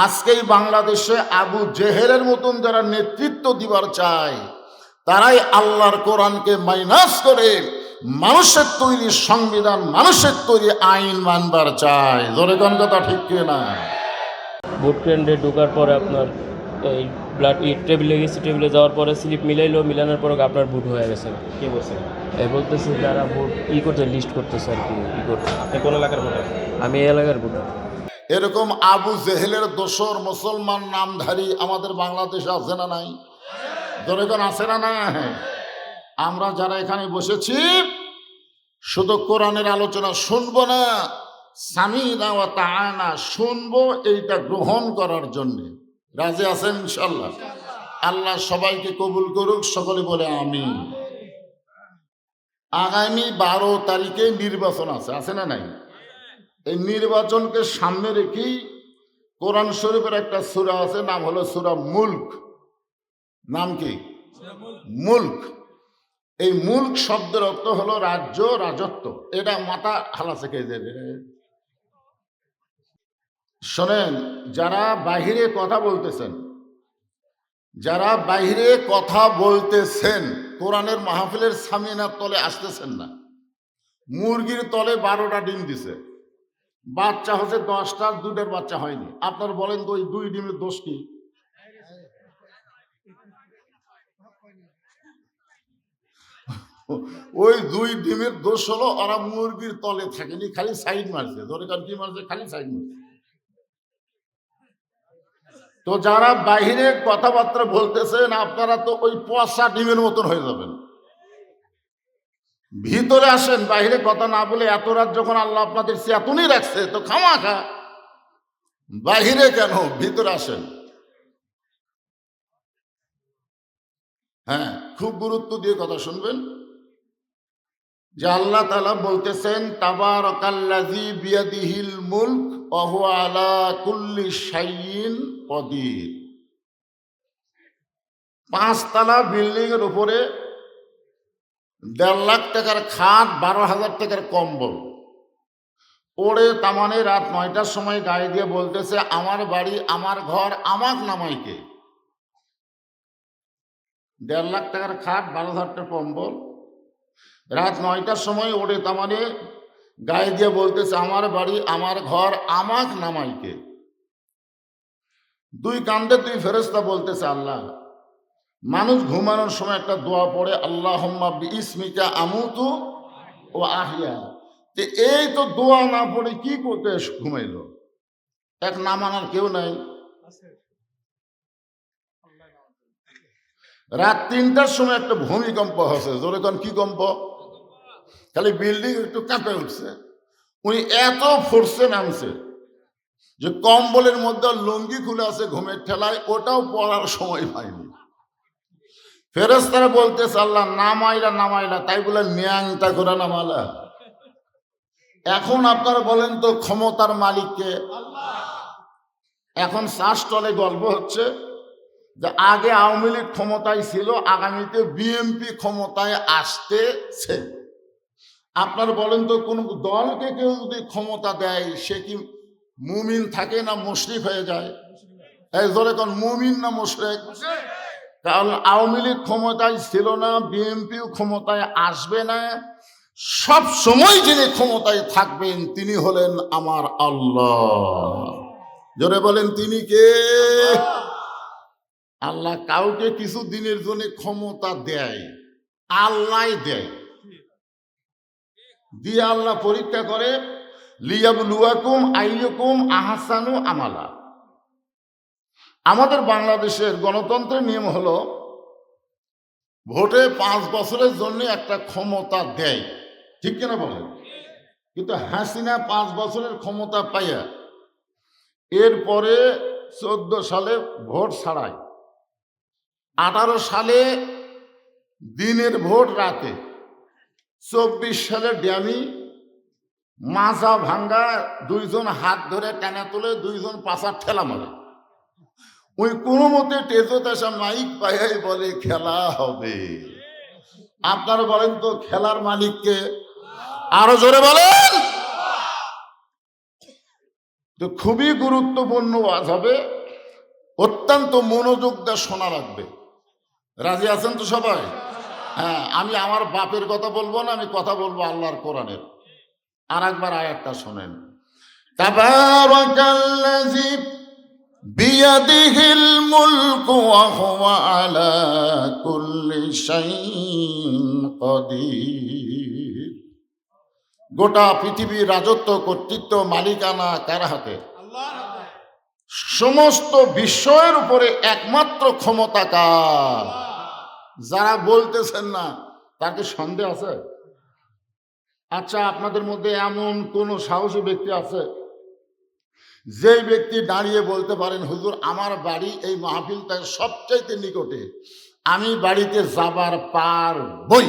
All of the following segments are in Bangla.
আজকেই বাংলাদেশে আবু জেহেলের মতন যারা নেতৃত্ব দিবার চায়, তারাই আল্লাহর কোরআনকে মাইনাস করে মানুষের তৈরি সংবিধান, মানুষের তৈরি আইন মানবার চায়। জোরে কোন কথা ঠিক কিনা? ভোট কেন্দ্রে ঢোকার পরে আপনার এই ব্লাড টেবিলে গেছি, টেবিলে যাওয়ার পরে স্লিপ মিলানোর পরে আপনার ভোট হয়ে গেছে। কে বলছে? বলতেছে যারা ভোট করতে লিস্ট করতেছে আর কি করতে। আপনি কোন এলাকার ভোটার? আমি এই এলাকার ভোটার। এরকম আবু জেহেলের দোসর মুসলমান নামধারী আমাদের বাংলাদেশে আছে না নাই? জোরে কোন আছে না না? আমরা যারা এখানে বসেছি শুধু কোরআনের আলোচনা শুনবো না, সামিনা ওয়া তাআনা শুনবো, এইটা গ্রহণ করার জন্য রাজি আছেন ইনশাআল্লাহ? আল্লাহ সবাইকে কবুল করুক, সকলে বলে আমিন। আগামী 12 তারিখে নির্বাচন আছে না নাই? এই নির্বাচনকে সামনে রেখেই কোরআন শরীফের একটা সূরা আছে, নাম হলো সূরা মুলক। নাম কি? মুলক। এই মুলক শব্দের অর্থ হলো রাজ্য, রাজত্ব। এটা মাথা হালাসে খেয়ে যাবে। শোনেন, যারা বাহিরে কথা বলতেছেন, কোরআনের মাহফিলের সামিনার তলে আসতেছেন না। মুরগির তলে 12টা ডিম দিছে, বাচ্চা হচ্ছে 10টা, 2টার বাচ্চা হয়নি। আপনার বলেন তো ওই 2 ডিমের দোষ কি? ওই 2 ডিমের দোষ হলো ওরা মুরগির তলে থাকেনি, খালি সাইড মারছে। ধরে কার কি মারছে? খালি সাইড মারছে। তো যারা বাহিরে কথাবার্তা বলতেছেন, আপনারা তো ওই পচা ডিমের মতন হয়ে যাবেন। ভিতরে আসেন, বাহিরে কথা না বলে। এত রাত যখন আল্লাহ আপনাদের চেতনই রাখছে, তো খামাখা বাহিরে কেন? ভিতরে আসেন। হ্যাঁ, খুব গুরুত্ব দিয়ে কথা শুনবেন। যে আল্লাহ তাআলা বলতেছেন, তাবারাকাল্লাযী বিয়াদিহিল মুলক ওয়া হুয়া আলা কুল্লি শাইইন কদির। 5 তলা বিল্ডিং এর উপরে 1.5 লাখ টাকার খাট, 12,000 টাকার কম্বল ওড়ে তামানে রাত 9টার সময় গায়ে দিয়ে বলতেছে, আমার বাড়ি, আমার ঘর, আমার নামাইকে। 1.5 লাখ টাকার খাট, 12,000 টাকার কম্বল, রাত 9টার সময় ওড়ে তামানে গায়ে দিয়ে বলতেছে, আমার বাড়ি, আমার ঘর, আমার নামাইকে। 2 কান্দে 2 ফেরেশতা বলতেছে, আল্লাহ। মানুষ ঘুমানোর সময় একটা দোয়া পড়ে, আল্লাহুম্মা বিইসমিকা আমুতু ও আহিয়া। এই তো দোয়া না পড়ে কি করতে ঘুমাইলো? এক না মানার কেউ নাই। রাত 3টার সময় একটা ভূমিকম্প হচ্ছে। জোরে কোন কি কম্প? খালি বিল্ডিং একটু কাঁপে উঠছে। উনি এত ফোর্সে নামছে যে কম্বলের মধ্যে লুঙ্গি খুলে আছে ঘুমের ঠেলায়, ওটাও পড়ার সময় পায়নি। ফেরেশতারা বলতেছে, আল্লাহ নামাইলা, তাই বলে ন্যাংটা করে নামালা। এখন আপনারা বলেন তো, ক্ষমতার মালিককে? এখন শাসটলে গল্প হচ্ছে যে আগে আওয়ামী লীগ ক্ষমতায় ছিল, আগামীতে বিএনপি ক্ষমতায় আসতেছে। আপনারা বলেন তো, কোন দলকে কেউ যদি ক্ষমতা দেয়, সে কি মুমিন থাকে না মুশরিক হয়ে যায়? এই জোরে কোন, মুমিন না মুশরিক? কারণ আওয়ামী লীগ ক্ষমতায় ছিল না, বিএনপিও ক্ষমতায় আসবে না। সব সময় যিনি ক্ষমতায় থাকবেন তিনি হলেন আমার আল্লাহ। জোরে বলেন, তিনি কে? আল্লাহ কাউকে কিছু দিনের জন্য ক্ষমতা দেয়, আল্লাহ দেয়। দিয়ে আল্লাহ পরীক্ষা করে, লিয়াবলুয়াকুম আইয়ুকুম আহসানু আমালা। আমাদের বাংলাদেশের গণতন্ত্রের নিয়ম হলো, ভোটে 5 বছরের জন্য একটা ক্ষমতা দেয়, ঠিক কিনা বলেন? কিন্তু হাসিনা 5 বছরের ক্ষমতা পাইয়া এরপরে 14 সালে ভোট ছাড়ায়, 18 সালে দিনের ভোট রাতে, 24 সালে ড্যামি মাজা ভাঙ্গা, 2 জন হাত ধরে টানা তোলে, 2 জন পাশা ঠেলা মারে। ওই কোনো মতে টেজত আসা মাইক পাইয়াই বলে খেলা হবে। আপনারা বলেন তো, খেলার মালিককে? আরো জোরে বলেন। তো খুবই গুরুত্বপূর্ণ ওয়াজ হবে, অত্যন্ত মনোযোগ দিয়ে শোনা লাগবে। রাজি আছেন তো সবাই? হ্যাঁ, আমি আমার বাপের কথা বলবো না, আমি কথা বলবো আল্লাহর কোরআনের। আর একবার আয়াতটা শোনেন। তাবারাকাল্লাযী বিয়াদিহিল মুলকু ওয়া হুয়া আলা কুল্লি শাইইন কাদির। গোটা পৃথিবীর রাজত্ব, কর্তৃত্ব, মালিকানা কার হাতে? সমস্ত বিশ্বের উপরে একমাত্র ক্ষমতা কার? যারা বলতেছেন না তার কি সন্দেহ আছে? আচ্ছা, আপনাদের মধ্যে এমন কোন সাহসী ব্যক্তি আছে যেই ব্যক্তি দাঁড়িয়ে বলতে পারেন, হুজুর আমার বাড়ি এই মাহফিলটার সবচাইতে নিকটে, আমি বাড়িতে যাবার পারবই?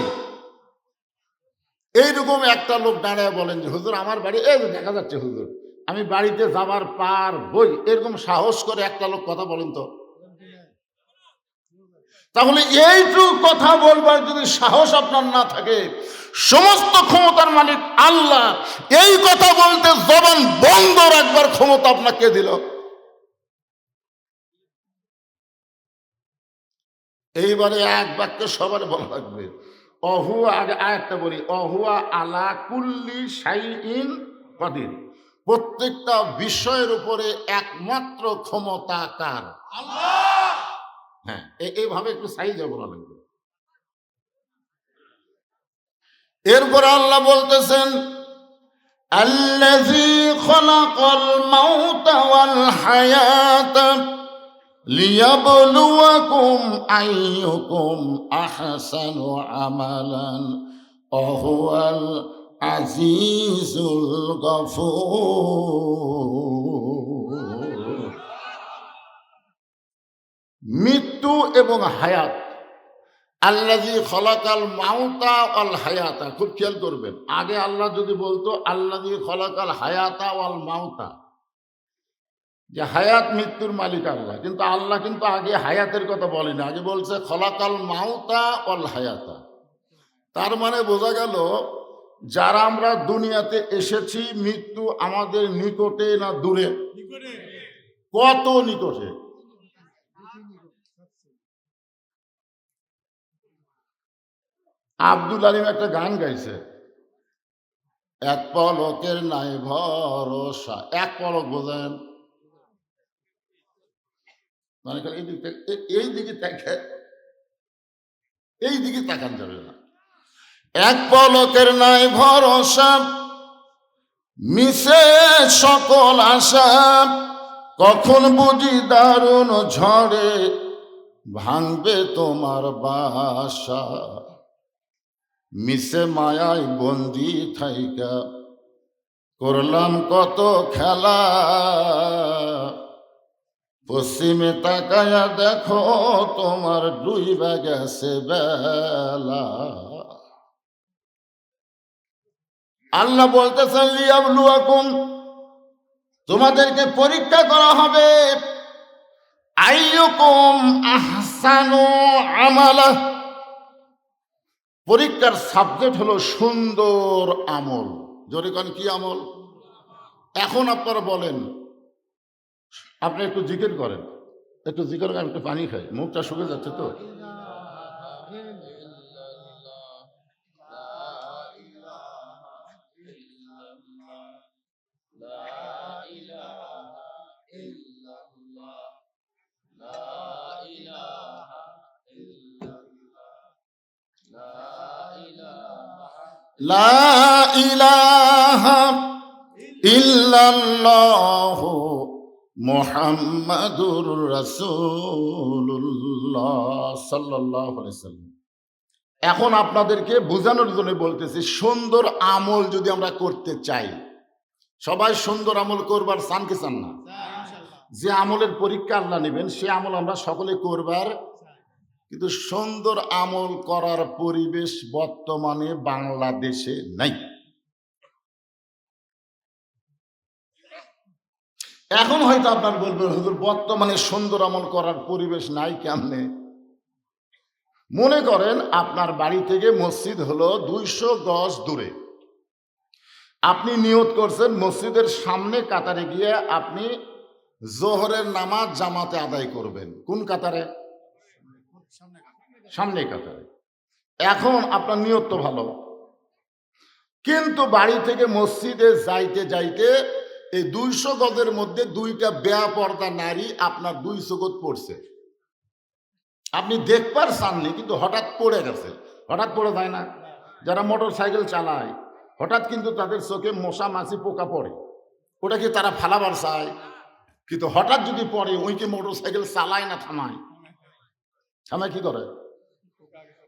এইরকম একটা লোক দাঁড়িয়ে বলেন যে হুজুর আমার বাড়ি এই যে দেখা যাচ্ছে, হুজুর আমি বাড়িতে যাবার পারবই, এরকম সাহস করে একটা লোক কথা বলেন তো। তাহলে এইটুকু কথা বলবার যদি সাহস আপনার না থাকে, সমস্ত ক্ষমতার মালিক আল্লাহ, এই কথা বলতে জবান বন্ধ রাখবার ক্ষমতা আপনাকে দিল। এইবারে এক বাক্যে সবার বলা লাগবে, অহুয়া, আগে আয়াতটা বলি, অহুয়া আলা কুল্লি শাইইন কাদির। প্রত্যেকটা বিষয়ের উপরে একমাত্র ক্ষমতা কার? আল্লাহ। হ্যাঁ, এইভাবে একটু সাইজে বলা লাগবে। এরপরে আল্লাহ বলতেছেন, আল্লাযী খালাকাল মাউতা ওয়াল হায়াতা লিয়াবলুয়াকুম আইয়ুকুম আহসানু আমালান ওয়া হুয়াল আজিজুল গফুর। মৃত্যু এবং হায়াত, আল্লাযী খলাকাল মাউতা ওয়াল হায়াতা, খুব খেয়াল করবেন। আগে আল্লাহ যদি বলতো আল্লাযী খলাকাল হায়াতা ওয়াল মাউতা, যে হায়াত মৃত্যুর মালিক আল্লাহ, কিন্তু আল্লাহ কিন্তু আগে হায়াতের কথা বলেনি, আগে বলছে খলাকাল মাউতা ওয়াল হায়াতা। তার মানে বোঝা গেল যারা আমরা দুনিয়াতে এসেছি, মৃত্যু আমাদের নিকটে না দূরে? কত নিকটে! আব্দুল আলিম একটা গান গাইছে, এক পলকের নাই ভরসা। এক পলক বোঝেন মানে এই দিকে এই দিকে তাকান যাবে না। এক পলকের নাই ভরসা, মিশে সকল আশা, কখন বুঝি দারুণ ঝড়ে ভাঙবে তোমার বাসা। মিশে মায়ায় বন্দি থাইকা করলাম কত খেলা, পশ্চিমে তাকায়া দেখো তোমার ডুইবা গেছে বেলা। আল্লাহ বলতেছেন, লিয়াবলুয়াকুম, তোমাদেরকে পরীক্ষা করা হবে, আইয়ুকুম আহসানু আমালা, পরীক্ষার সাবজেক্ট হলো সুন্দর আমল। জোরে কোন কি আমল? এখন আপনারা বলেন, আপনি একটু জিকির করেন, একটু জিকির করেন, একটু পানি খাই, মুখটা শুকিয়ে যাচ্ছে তো। লা ইলাহা ইল্লাল্লাহু মুহাম্মাদুর রাসূলুল্লাহ সাল্লাল্লাহু আলাইহি ওয়াসাল্লাম। এখন আপনাদেরকে বোঝানোর জন্য বলতেছি, সুন্দর আমল যদি আমরা করতে চাই, সবাই সুন্দর আমল করবার চান কি চান না? যে আমলের পরীক্ষা আল্লাহ নেবেন সে আমল আমরা সকলে করবার, কিন্তু সুন্দর আমল করার পরিবেশ বর্তমানে বাংলাদেশে নাই। এখন হয়তো আপনার বলবেন, হুজুর বর্তমানে সুন্দর আমল করার পরিবেশ নাই কেমনে? মনে করেন আপনার বাড়ি থেকে মসজিদ হলো 200 গজ দূরে, আপনি নিয়ত করছেন মসজিদের সামনে কাতারে গিয়ে আপনি জোহরের নামাজ জামাতে আদায় করবেন। কোন কাতারে? সামনে কাতারে। এখন আপনার নিয়ত তো ভালো, কিন্তু বাড়ি থেকে মসজিদে যাইতে যাইতে এই 200 গজের মধ্যে 2টা বেপরদা নারী আপনার 200 গজ পড়ছে। আপনি দেখবার চাননি, কিন্তু হঠাৎ পড়ে গেছে। হঠাৎ পড়ে যায় না? যারা মোটর সাইকেল চালায় হঠাৎ কিন্তু তাদের চোখে মশা মাছি পোকা পড়ে, ওটা কি তারা ফালাবার চায়? কিন্তু হঠাৎ যদি পড়ে, ওই কি মোটর সাইকেল চালায় না থামায়? থামায় কি করে?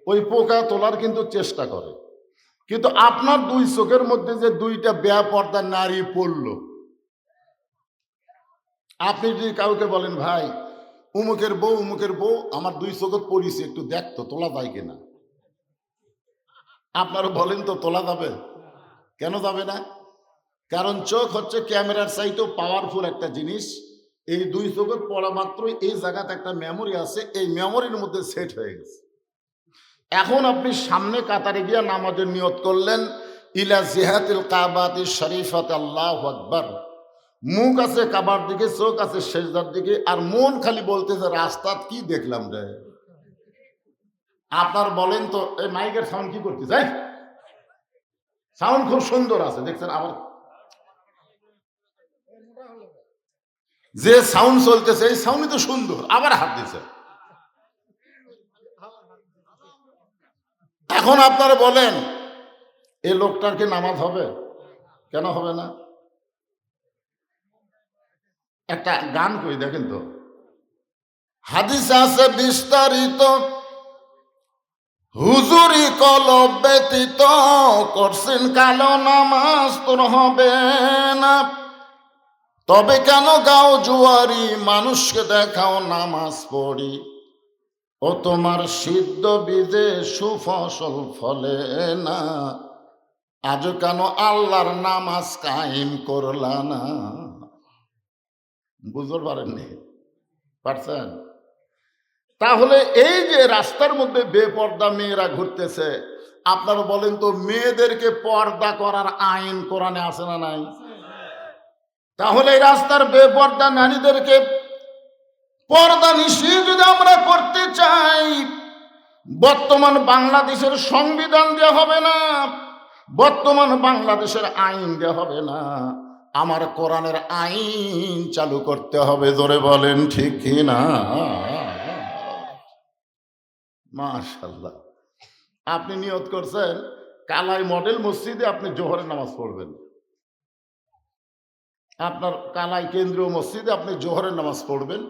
ওই পোকা তোলার কিন্তু চেষ্টা করে। কিন্তু আপনার 2 চোখের মধ্যে যে 2টা বেপরদা নারী পড়ল, আপনি যদি কাউকে বলেন, ভাই উমুকের বউ আমার 2 চোখত পড়িছে, একটু দেখতো তোলা যায় কিনা, আপনারা বলেন তো তোলা যাবে? কেন যাবে না? কারণ চোখ হচ্ছে ক্যামেরার চাইতেও পাওয়ারফুল একটা জিনিস। এই 2 চোখত পড়া মাত্র এই জায়গাতে একটা মেমোরি আছে, এই মেমোরির মধ্যে সেট হয়ে গেছে। এখন আপনি সামনে কাতারে গিয়ে নামাজের নিয়ত করলেন, ইলা জিহাতিল কাবাতিশ শরীফাত, আল্লাহু আকবার। মুখ আছে কাবার দিকে, চোখ আছে সেজদার দিকে, আর মন খালি বলতেছে রাস্তাত কি দেখলাম রে। আপনার বলেন তো, এই মাইকের সাউন্ড কি করতেছে? সাউন্ড খুব সুন্দর আছে, দেখছেন? আবার যে সাউন্ড চলতেছে এই সাউন্ডই তো সুন্দর, আবার হাত দিছে। এখন আপনারা বলেন, এই লোকটার কি নামাজ হবে? কেন হবে না? একটা গান কই দেখেন তো, হাদিস আছে বিস্তারিত, হুজুরি কলব ব্যতীত করছেন কালো নামাজ তোর হবে না। তবে কেন গাও জুয়ারি, মানুষকে দেখাও নামাজ পড়ি, ও তোমার সিদ্ধ বীজে সুফসল ফলে না। আজও কেন আল্লাহর নামাজ কায়েম করলা না? বুঝতে পারেননি? পারছেন? তাহলে এই যে রাস্তার মধ্যে বেপর্দা মেয়েরা ঘুরতেছে, আপনারা বলেন তো, মেয়েদেরকে পর্দা করার আইন কোরআনে আছে না নাই? তাহলে এই রাস্তার বেপর্দা নারীদেরকে পর্দা নিষিদ্ধ যদি আমরা করতে চাই, বর্তমান বাংলাদেশের সংবিধান দেওয়া হবে না, বর্তমান বাংলাদেশের আইন দেওয়া হবে না, আমার কোরআনের আইন চালু করতে হবে। জোরে বলেন ঠিক কি না? মাশাআল্লাহ। আপনি নিয়ত করছেন কালাই মডেল মসজিদে আপনি জোহরের নামাজ পড়বেন, আপনার কালাই কেন্দ্রীয় মসজিদে আপনি জোহরের নামাজ পড়বেন।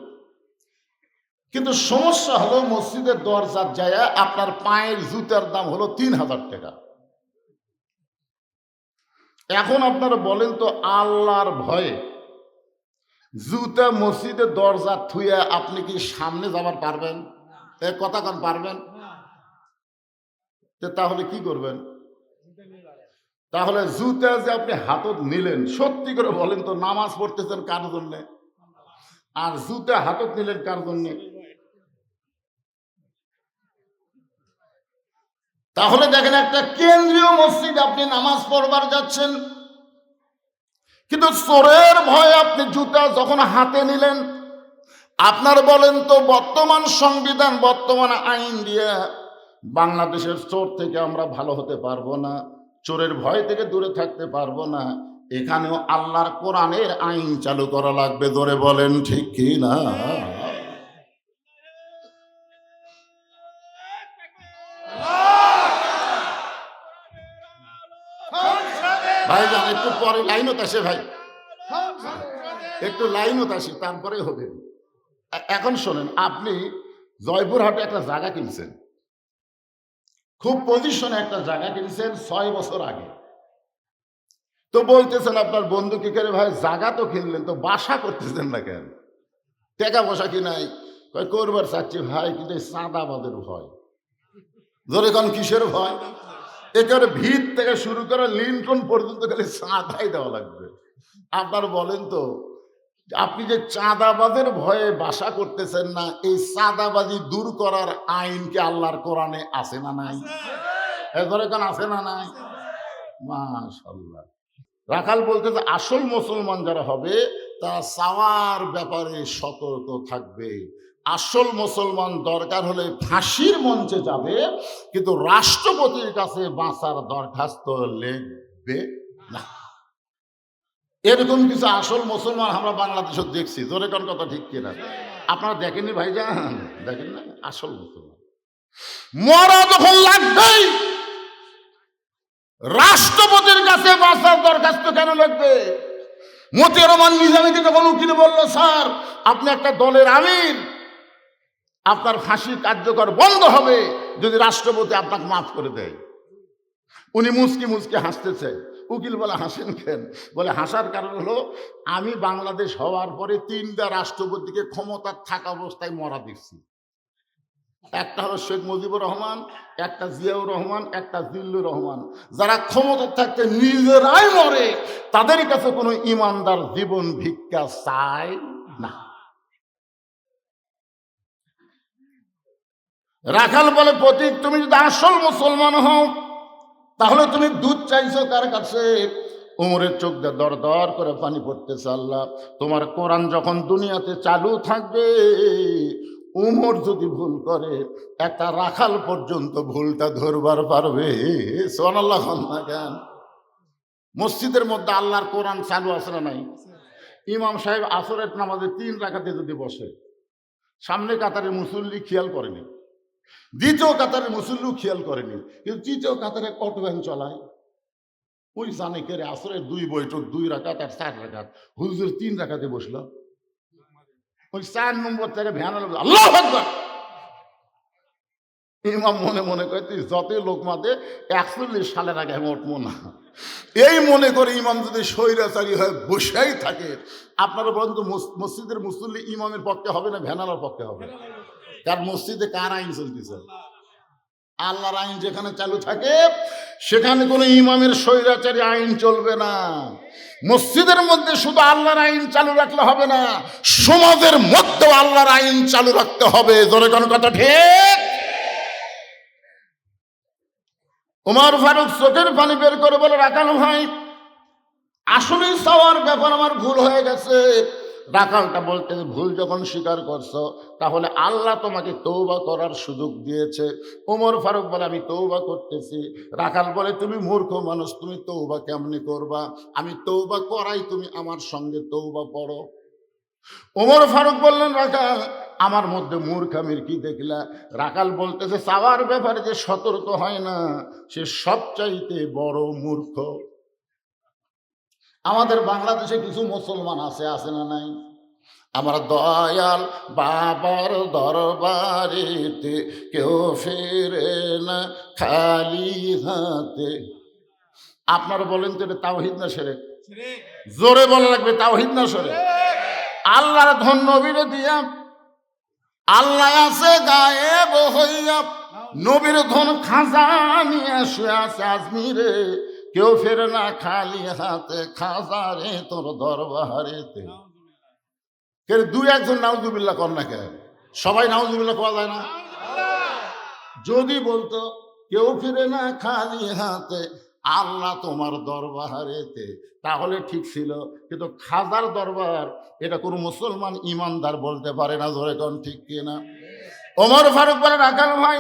কিন্তু সমস্যা হলো, মসজিদের দরজার জায়গা আপনার পায়ের জুতার দাম হলো 3000 টাকা। এখন আপনারা বলেন তো, আল্লাহর ভয়ে জুতা মসজিদের দরজা থুয়ে আপনি কি সামনে যাবার পারবেন? কথা কান পারবেন? তাহলে কি করবেন? তাহলে জুতা যে আপনি হাতত নিলেন, সত্যি করে বলেন তো, নামাজ পড়তেছেন কার জন্যে? আর জুতা হাতত নিলেন কার জন্যে? তাহলে দেখেন, একটা কেন্দ্রীয় মসজিদ আপনি নামাজ পড়বার যাচ্ছেন, কিন্তু চোরের ভয়ে আপনি জুতা যখন হাতে নিলেন, আপনার বলেন তো, বর্তমান সংবিধান বর্তমান আইন দিয়ে বাংলাদেশের চোর থেকে আমরা ভালো হতে পারবো না, চোরের ভয় থেকে দূরে থাকতে পারবো না, এখানেও আল্লাহর কোরআনের আইন চালু করা লাগবে। ধরে বলেন ঠিক কি না? ভাই যান, একটু পরে লাইনত আসে ভাই, একটু লাইনত আসি, তারপরে হবে। এখন শোনেন, আপনি জয়পুরহাটে একটা জায়গা কিনছেন, খুব পজিশনে একটা জায়গা কিনছেন 6 বছর আগে। তো বলতেছেন আপনার বন্ধু, কি করে ভাই জায়গা তো কিনলেন, তো বাসা করতেছেন না কেন? টাকা পয়সা কি নাই? করবার চাচ্ছি ভাই, কিন্তু চাঁদাবাদের ভয়। ধরে কোন কিসের ভয়? একেবারে ভিত থেকে শুরু করে লিনটন পর্যন্ত খালি চাঁদাই দেওয়া লাগবে। আপনার বলেন তো, আপনি যে চাঁদাবাদের ভয়ে বাসা করতেছেন না, এই চাঁদাবাজি দূর করার আইন কি আল্লাহর কোরআনে আছে না নাই? ধরে কোন আছে না নাই? মাশাআল্লাহ। রাখাল বলতেছে আসল মুসলমান যারা হবে তারা চাওয়ার ব্যাপারে সতর্ক থাকবে। আসল মুসলমান দরকার হলে ফাঁসির মঞ্চে যাবে, কিন্তু রাষ্ট্রপতির কাছে বাঁচার দরখাস্ত লিখবে না। এরকম কিছু আসল মুসলমান আমরা বাংলাদেশে দেখছি। জোরে কোন কথা ঠিক কিনা? আপনারা দেখেননি ভাইজান? দেখেন না? আসল মুসলমান মরা যখন লাগবেই রাষ্ট্রপতির কাছে বাঁচার দরখাস্ত কেন লাগবে? মতিউর রহমান নিজামীকে যখন উকিল বলল, স্যার আপনি একটা দলের আমির, আপনার ফাঁসি কার্যকর বন্ধ হবে যদি রাষ্ট্রপতি আপনাকে মাফ করে দেয়। উনি মুচকি মুচকি হাসতেছে। উকিল বলে হাসেন কেন? বলে হাসার কারণ হলো আমি বাংলাদেশ হওয়ার পরে 3টা রাষ্ট্রপতিকে ক্ষমতার থাকা অবস্থায় মরা দেখছি। একটা হলো শেখ মুজিবুর রহমান, একটা জিয়াউর রহমান, একটা জিল্লুর রহমান। যারা ক্ষমতা থাকতে নিজেরাই মরে, তাদের কাছে কোনো ইমানদার জীবন ভিক্ষা চায় না। রাখাল বলে, প্রতীক তুমি যদি আসল মুসলমান হও তাহলে তুমি দুধ চাইছো কার কাছে? উমরের চোখ দিয়ে দর দর করে পানি পড়তেছে। আল্লাহ, তোমার কোরআন যখন দুনিয়াতে চালু থাকবে, উমর যদি ভুল করে একটা রাখাল পর্যন্ত ভুলটা ধরবার পারবে। সুবহানাল্লাহ না কেন? মসজিদের মধ্যে আল্লাহর কোরআন চালু আছে না নাই? ইমাম সাহেব আসরের নামাজে 3 রাকাতে যদি বসে, সামনে কাতারের মুসল্লি খেয়াল করেনি, দ্বিতীয় কাতারের মুসল্লি খেয়াল করেনি, কিন্তু তৃতীয় কাতারে অটোভ্যান চলায়। ওই জানে কে রে আসরের 2 বৈঠক 2 রাকাত আর 4 রাকাত, হুজুর 3 রাকাতে বসলো। ওই 4 নম্বর থেকে ভ্যান আল্লাহু আকবার। ইমাম মনে মনে করে তুই যতই লোক মাতে 41 সালের আগে আমি উঠবো না, এই মনে করে ইমাম যদি স্বৈরাচারী হয়ে বসেই থাকে, আপনারা বলেন তো মসজিদের মুসল্লি ইমামের পক্ষে হবে না ভ্যানালার পক্ষে হবে? কার মসজিদে কার আইন চলতেছে? আল্লাহর আইন যেখানে চালু থাকে সেখানে কোনো ইমামের স্বৈরাচারী আইন চলবে না। মসজিদের মধ্যে শুধু আল্লাহর আইন চালু রাখলে হবে না, সমাজের মধ্যেও আল্লাহর আইন চালু রাখতে হবে। জোরে কোন কথা ঠিক? ওমর ফারুক চোখের পানি বের করে বলে, রাখাল ভাই আসলে চাওয়ার ব্যাপার আমার ভুল হয়ে গেছে। রাখালটা বলতে, ভুল যখন স্বীকার করছো তাহলে আল্লাহ তোমাকে তওবা করার সুযোগ দিয়েছে। ওমর ফারুক বলে, আমি তওবা করতেছি। রাখাল বলে, তুমি মূর্খ মানুষ, তুমি তওবা কেমনে করবা? আমি তওবা করাই, তুমি আমার সঙ্গে তওবা পড়ো। ওমর ফারুক বললেন, রাখাল আমার মধ্যে মূর্খামির কি দেখলা? রাখাল বলতেছে, চাওয়ার ব্যাপারে যে সতর্ক হয় না সে সবচাইতে বড় মূর্খ। আমাদের বাংলাদেশে কিছু মুসলমান আছে না নাই? আমার দয়াল বাবার দরবারেতে কেউ ফেরে না খালি হাতে। আপনারা বলেন তো এটা তাওহীদ না শিরক? জোরে বলা লাগবে, তাওহীদ না শিরক? আল্লাহর ধন নবীরে দিয়া, আল্লাহ আছে গায়েব হইয়া, নবীর ধন খাজা নিয়ে শুয়ে আছে আজমিরে, কেউ ফেরে না খালি হাতে, খাজা রে তোর দরবারেতে। কে 2-1 নাউজুবিল্লাহ কর না? কে সবাই নাউজুবিল্লাহ করা যায় না? যদি বলতো কেউ ফিরে না খালি হাতে, আল্লাহ তোমার দরবারেতে, তাহলে ঠিক ছিল। কিন্তু খাজার দরবার এটা কোনো মুসলমান ইমানদার বলতে পারে না। ধরে কোন ঠিক কিনা? ওমর ফারুক বলে, রাখাল ভাই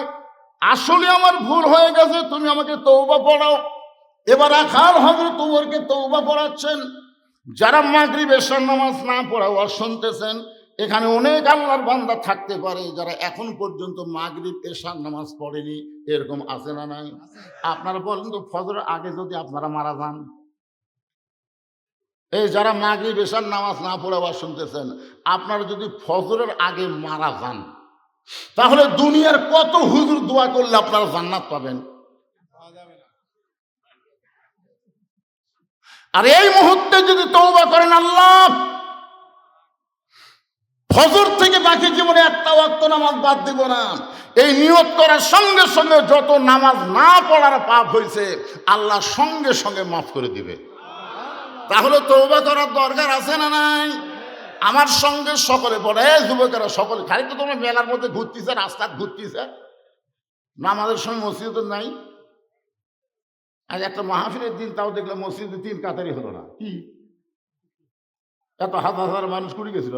আসলে আমার ভুল হয়ে গেছে, তুমি আমাকে তওবা পড়াও। এবার রাখাল হযরত ওমরকে তওবা পড়াচ্ছেন। যারা মাগরিব এশার নামাজ না পড়াও শুনতেছেন, এখানে অনেক আল্লাহর বান্দা থাকতে পারে যারা এখন পর্যন্ত মাগরিব এশার নামাজ পড়েনি। এরকম আছে না নাই? আপনারা বলেন তো, ফজরের আগে যদি আপনারা মারা যান, এই যারা মাগরিব এশার নামাজ না পড়ে আবার শুনতেছেন, আপনারা যদি ফজরের আগে মারা যান, তাহলে দুনিয়ার কত হুজুর দোয়া করলে আপনারা জান্নাত পাবেন? আর এই মুহূর্তে যদি তওবা করেন, আল্লাহ ফজর থেকে বাকি জীবনে একটা ওয়াক্ত নামাজ বাদ দিব না, এই নিয়ত করার সঙ্গে সঙ্গে যত নামাজ না পড়ার পাপ হয়েছে আল্লাহ সঙ্গে সঙ্গে মাফ করে দিবে। তাহলে তওবা করার দরকার আছে না নাই? আমার সঙ্গে সকলে পড়ে, যুবকেরা সকলে, খালি তো তোমরা মেলার মধ্যে ঘুরতেছে, রাস্তা ঘুরতেছে, নামাজের সময় মসজিদ নাই। আজ একটা মাহফিলের দিন তাও দেখলাম মসজিদে 3 কাতারি হলো না, কি এত হাজার হাজার মানুষ কুড়ি গেছিল।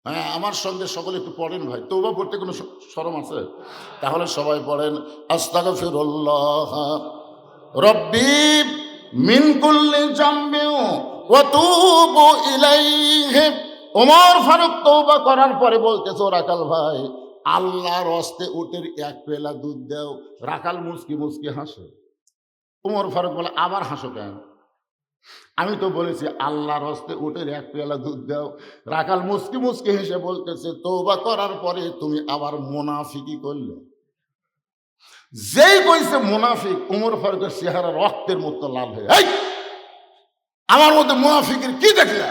হ্যাঁ, আমার সঙ্গে সকলে একটু পড়েন ভাই, তওবা পড়তে কোনো শরম আছে? তাহলে সবাই পড়েন আস্তাগফিরুল্লাহ রব্বি মিন কুল্লি জামবি ওয়া তুবু ইলাইহি। ওমর ফারুক তওবা করার পরে বলতেছে, রাকাল ভাই আল্লাহর হস্তে উটের 1 পেলা দুধ দাও। রাকাল মুচকি মুচকি হাসে। ওমর ফারুক বলে, আবার হাসো কেন? আমি তো বলেছি আল্লাহর হস্তে উটের 1 পেয়ালা দুধ দাও। রাখাল মুচকি মুচকি হেসে বলতেছে, তওবা করার পরে তুমি আবার মুনাফিকি করলে। যেই কইছে মুনাফিক, ওমর ফারুকের চেহারা রক্তের মতো লাল হয়ে, এই আমার মধ্যে মুনাফিকের কি দেখলা?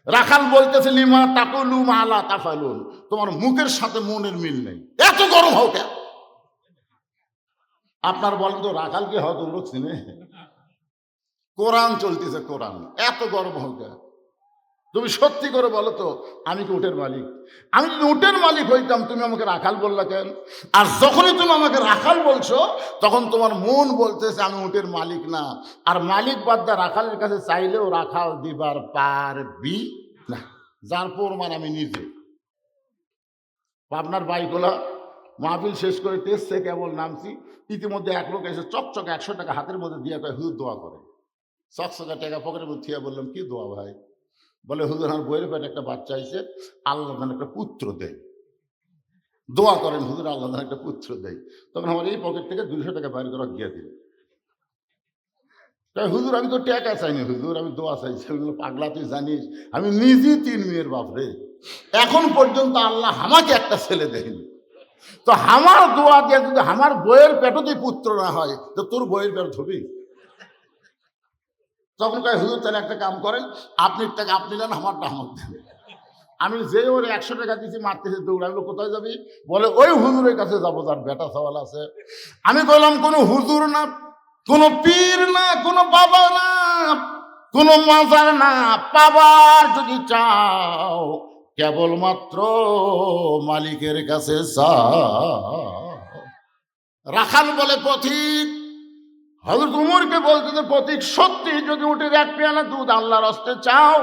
রাখাল বলতেছে, লিমা তাকুলু মা লা তাফালুন, তোমার মুখের সাথে মনের মিল নেই, এত গরম হও কেন? আপনার বলেন তো রাখাল কি হয়তো লোক চিনে? কোরআন চলতেছে, কোরআন, এত গরম হোক? তুমি সত্যি করে বলো তো, আমি কি উটের মালিক? আমি যদি উটের মালিক হইতাম তুমি আমাকে রাখাল বললা কেন? আর যখনই তুমি আমাকে রাখাল বলছো তখন তোমার মন বলতেছে আমি উটের মালিক না। আর মালিক বাদ্দা রাখালের কাছে চাইলেও রাখাল দিবার পারবি না, যার প্রমাণ আমি নিজে। আপনার বাইকলা মাহফিল শেষ করে টেস্টে কেবল নামছি, ইতিমধ্যে এক লোক এসে চকচক 100 টাকা হাতের মধ্যে দিয়ে কয় হুজুর দোয়া করে। চকচকা টাকা পকেটের মধ্যে থিয়া বললাম, কি দোয়া ভাই? বলে, হুজুর আমার বইয়ের পেটে একটা বাচ্চা আইছে, আল্লাহ যেন একটা পুত্র দেয়, দোয়া করেন হুজুর আল্লাহ যেন একটা পুত্র দেয়। তখন আমার এই পকেট থেকে 200 টাকা বাইর করে গিয়ে দিল। হুজুর আমি তো টাকা চাইনি হুজুর, আমি দোয়া চাইছি। পাগলা তুই জানিস আমি নিজে 3 মেয়ের বাপ রে, এখন পর্যন্ত আল্লাহ আমাকে একটা ছেলে দেয়নি। তো আমার দোয়া দিয়ে যদি আমার বইয়ের পেটে পুত্র না হয় তো তোর বইয়ের পেট ধরবি? তখন কয় হুজুর তাহলে একটা কাম করেন, আপনি টাকা আপনি নেন, আমারটা আমার দেন। আমি যে ওর 100 টাকা দিচ্ছি মারতেছে দৌড়াইলো, কোথায় যাবি? বলে ওই হুজুরের কাছে যাবো যার বেটা সওয়াল আছে। আমি বললাম, কোনো হুজুর না, কোনো পীর না, কোনো বাবা না, কোনো মাজার না, পাবার যদি চাও কেবলমাত্র মালিকের কাছে যাও। রাখাল বলে, পথিক হযরত উমরকে বলতেছে, পথিক সত্যি যদি উটের 1 পেয়ালা দুধ আল্লাহর হস্তে চাও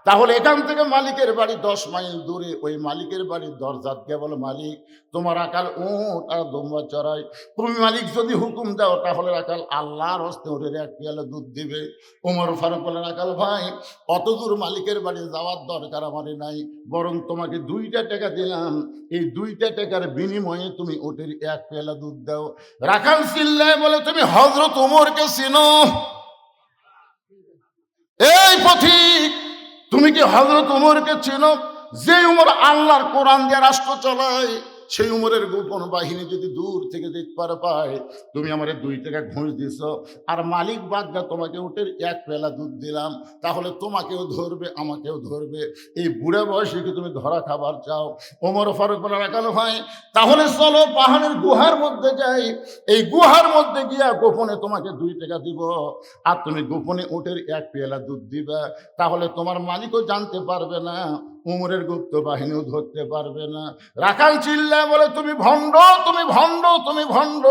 তাহলে এখান থেকে মালিকের বাড়ি 10 মাইল দূরে, ওই মালিকের বাড়ির দরজা দিয়ে বলো, মালিক তোমার রাখাল উট আর দুম্বা চড়াই, তুমি মালিক যদি হুকুম দাও তাহলে রাখাল আল্লাহর হস্তে উটের 1 পেয়ালা দুধ দিবে। ওমর ফারুক বলে, রাখাল ভাই অত দূর মালিকের বাড়ি যাওয়ার দরকার আমার নাই, বরং তোমাকে 2টা টাকা দিলাম, এই 2টা টাকার বিনিময়ে তুমি উটের 1 পেয়ালা দুধ দাও। রাখাল চিল্লায় বলে, তুমি হযরত ওমরকে চিনো? এই পথিক তুমি কি হযরত ওমরকে চেনো? যে উমর আল্লাহর কোরআন দিয়ে রাষ্ট্র চালায়, সেই উমরের গোপন বাহিনী যদি দূর থেকে দেখবার পায় তুমি আমারে 2 টাকা ঘুষ দিছ, আর মালিক বাদগা তোমাকে উটের 1 পেলা দুধ দিলাম, তাহলে তোমাকেও ধরবে আমাকেও ধরবে। এই বুড়া বয়সে কি তুমি ধরা খাবার চাও? ওমর ফারুক বলে, রাখাল ভাই তাহলে চলো পাহাড়ের গুহার মধ্যে যাই, এই গুহার মধ্যে গিয়া গোপনে তোমাকে 2 টাকা দিব, আর তুমি গোপনে উটের 1 পেয়ালা দুধ দিবা, তাহলে তোমার মালিকও জানতে পারবে না, উমরের গুপ্ত বাহিনীও ধরতে পারবে না। রাখাল চিল্লায় বলে, তুমি ভণ্ড, তুমি ভণ্ড, তুমি ভণ্ড।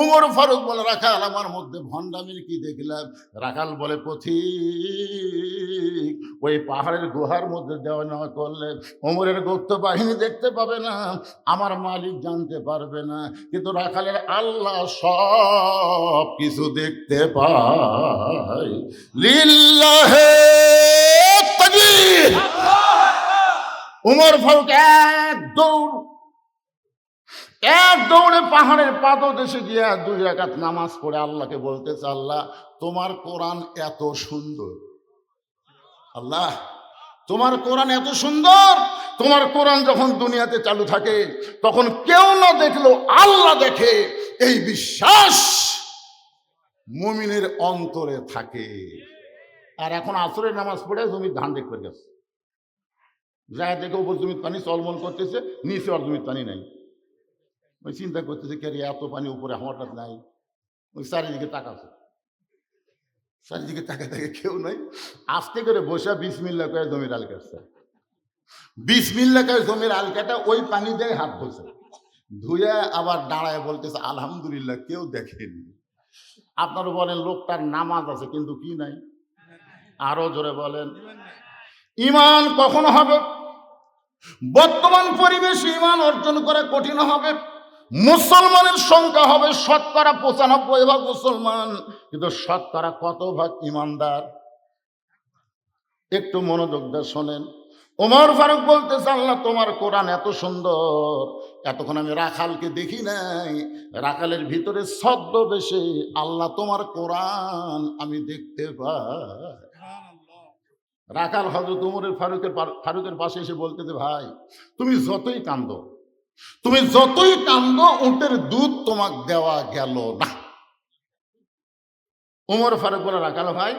উমর ফারুক বলে, রাখাল আমার মধ্যে ভণ্ডামির কি দেখলাম? রাখাল বলে, পথিক ওই পাহাড়ের গুহার মধ্যে দেওয়া নেওয়া করলে উমরের গুপ্ত বাহিনী দেখতে পাবে না, আমার মালিক জানতে পারবে না, কিন্তু রাখালের আল্লাহ সব কিছু দেখতে পায়। লিল্লাহে তাকবীর। উমর ফারুক এক দৌড়ে পাহাড়ের পাদদেশে গিয়া 2 রাকাত নামাজ পড়ে আল্লাহকে বলতেছে, আল্লাহ তোমার কোরআন এত সুন্দর, আল্লাহ তোমার কোরআন এত সুন্দর, তোমার কোরআন যখন দুনিয়াতে চালু থাকে তখন কেউ না দেখলেও আল্লাহ দেখে, এই বিশ্বাস মুমিনের অন্তরে থাকে। আর এখন আসরের নামাজ পড়ে জমির ধান দেখতে গেছে, যায় দেখে উপর জমির পানি চলমল করতেছে, নিচে আর জমির পানি নাই। ওই চিন্তা করতেছে, কে এত পানি উপরে হঠাৎ নাই। ওই চারিদিকে তাকাচ্ছে, চারিদিকে তাকে কেউ নাই। আস্তে করে বসে বিসমিল্লাহ করে জমির আল কাটছে, বিসমিল্লাহ করে জমির আল কাটা ওই পানি দিয়ে হাত ধুছে। ধুয়ে আবার দাঁড়ায় বলতেছে আলহামদুলিল্লাহ, কেউ দেখেনি। আপনারা বলেন লোকটার নামাজ আছে কিন্তু কি নাই? আরো জোরে বলেন। ঈমান কখন হবে? বর্তমান পরিবেশে ঈমান অর্জন করা কঠিন হবে। মুসলমানের সংখ্যা হবে শতকরা ৯৫ ভাগ মুসলমান, কিন্তু শতকরা কত ভাগ ঈমানদার? একটু মনোযোগ দিয়ে শোনেন। ওমর ফারুক বলতেছে, আল্লাহ তোমার কোরআন এত সুন্দর, এতক্ষণ আমি রাখালকে দেখি নাই, রাখালের ভিতরে ছদ্মবেশে আল্লাহ তোমার কোরআন আমি দেখতে পাই। রাখাল হযরত উমরের ফারুকের পাশে এসে বলতেছে, ভাই তুমি যতই কান্দো, তুমি যতই কান্দো, উটের দুধ তোমাকে দেওয়া গেল না। উমর ফারুক বলে, রাখাল ভাই,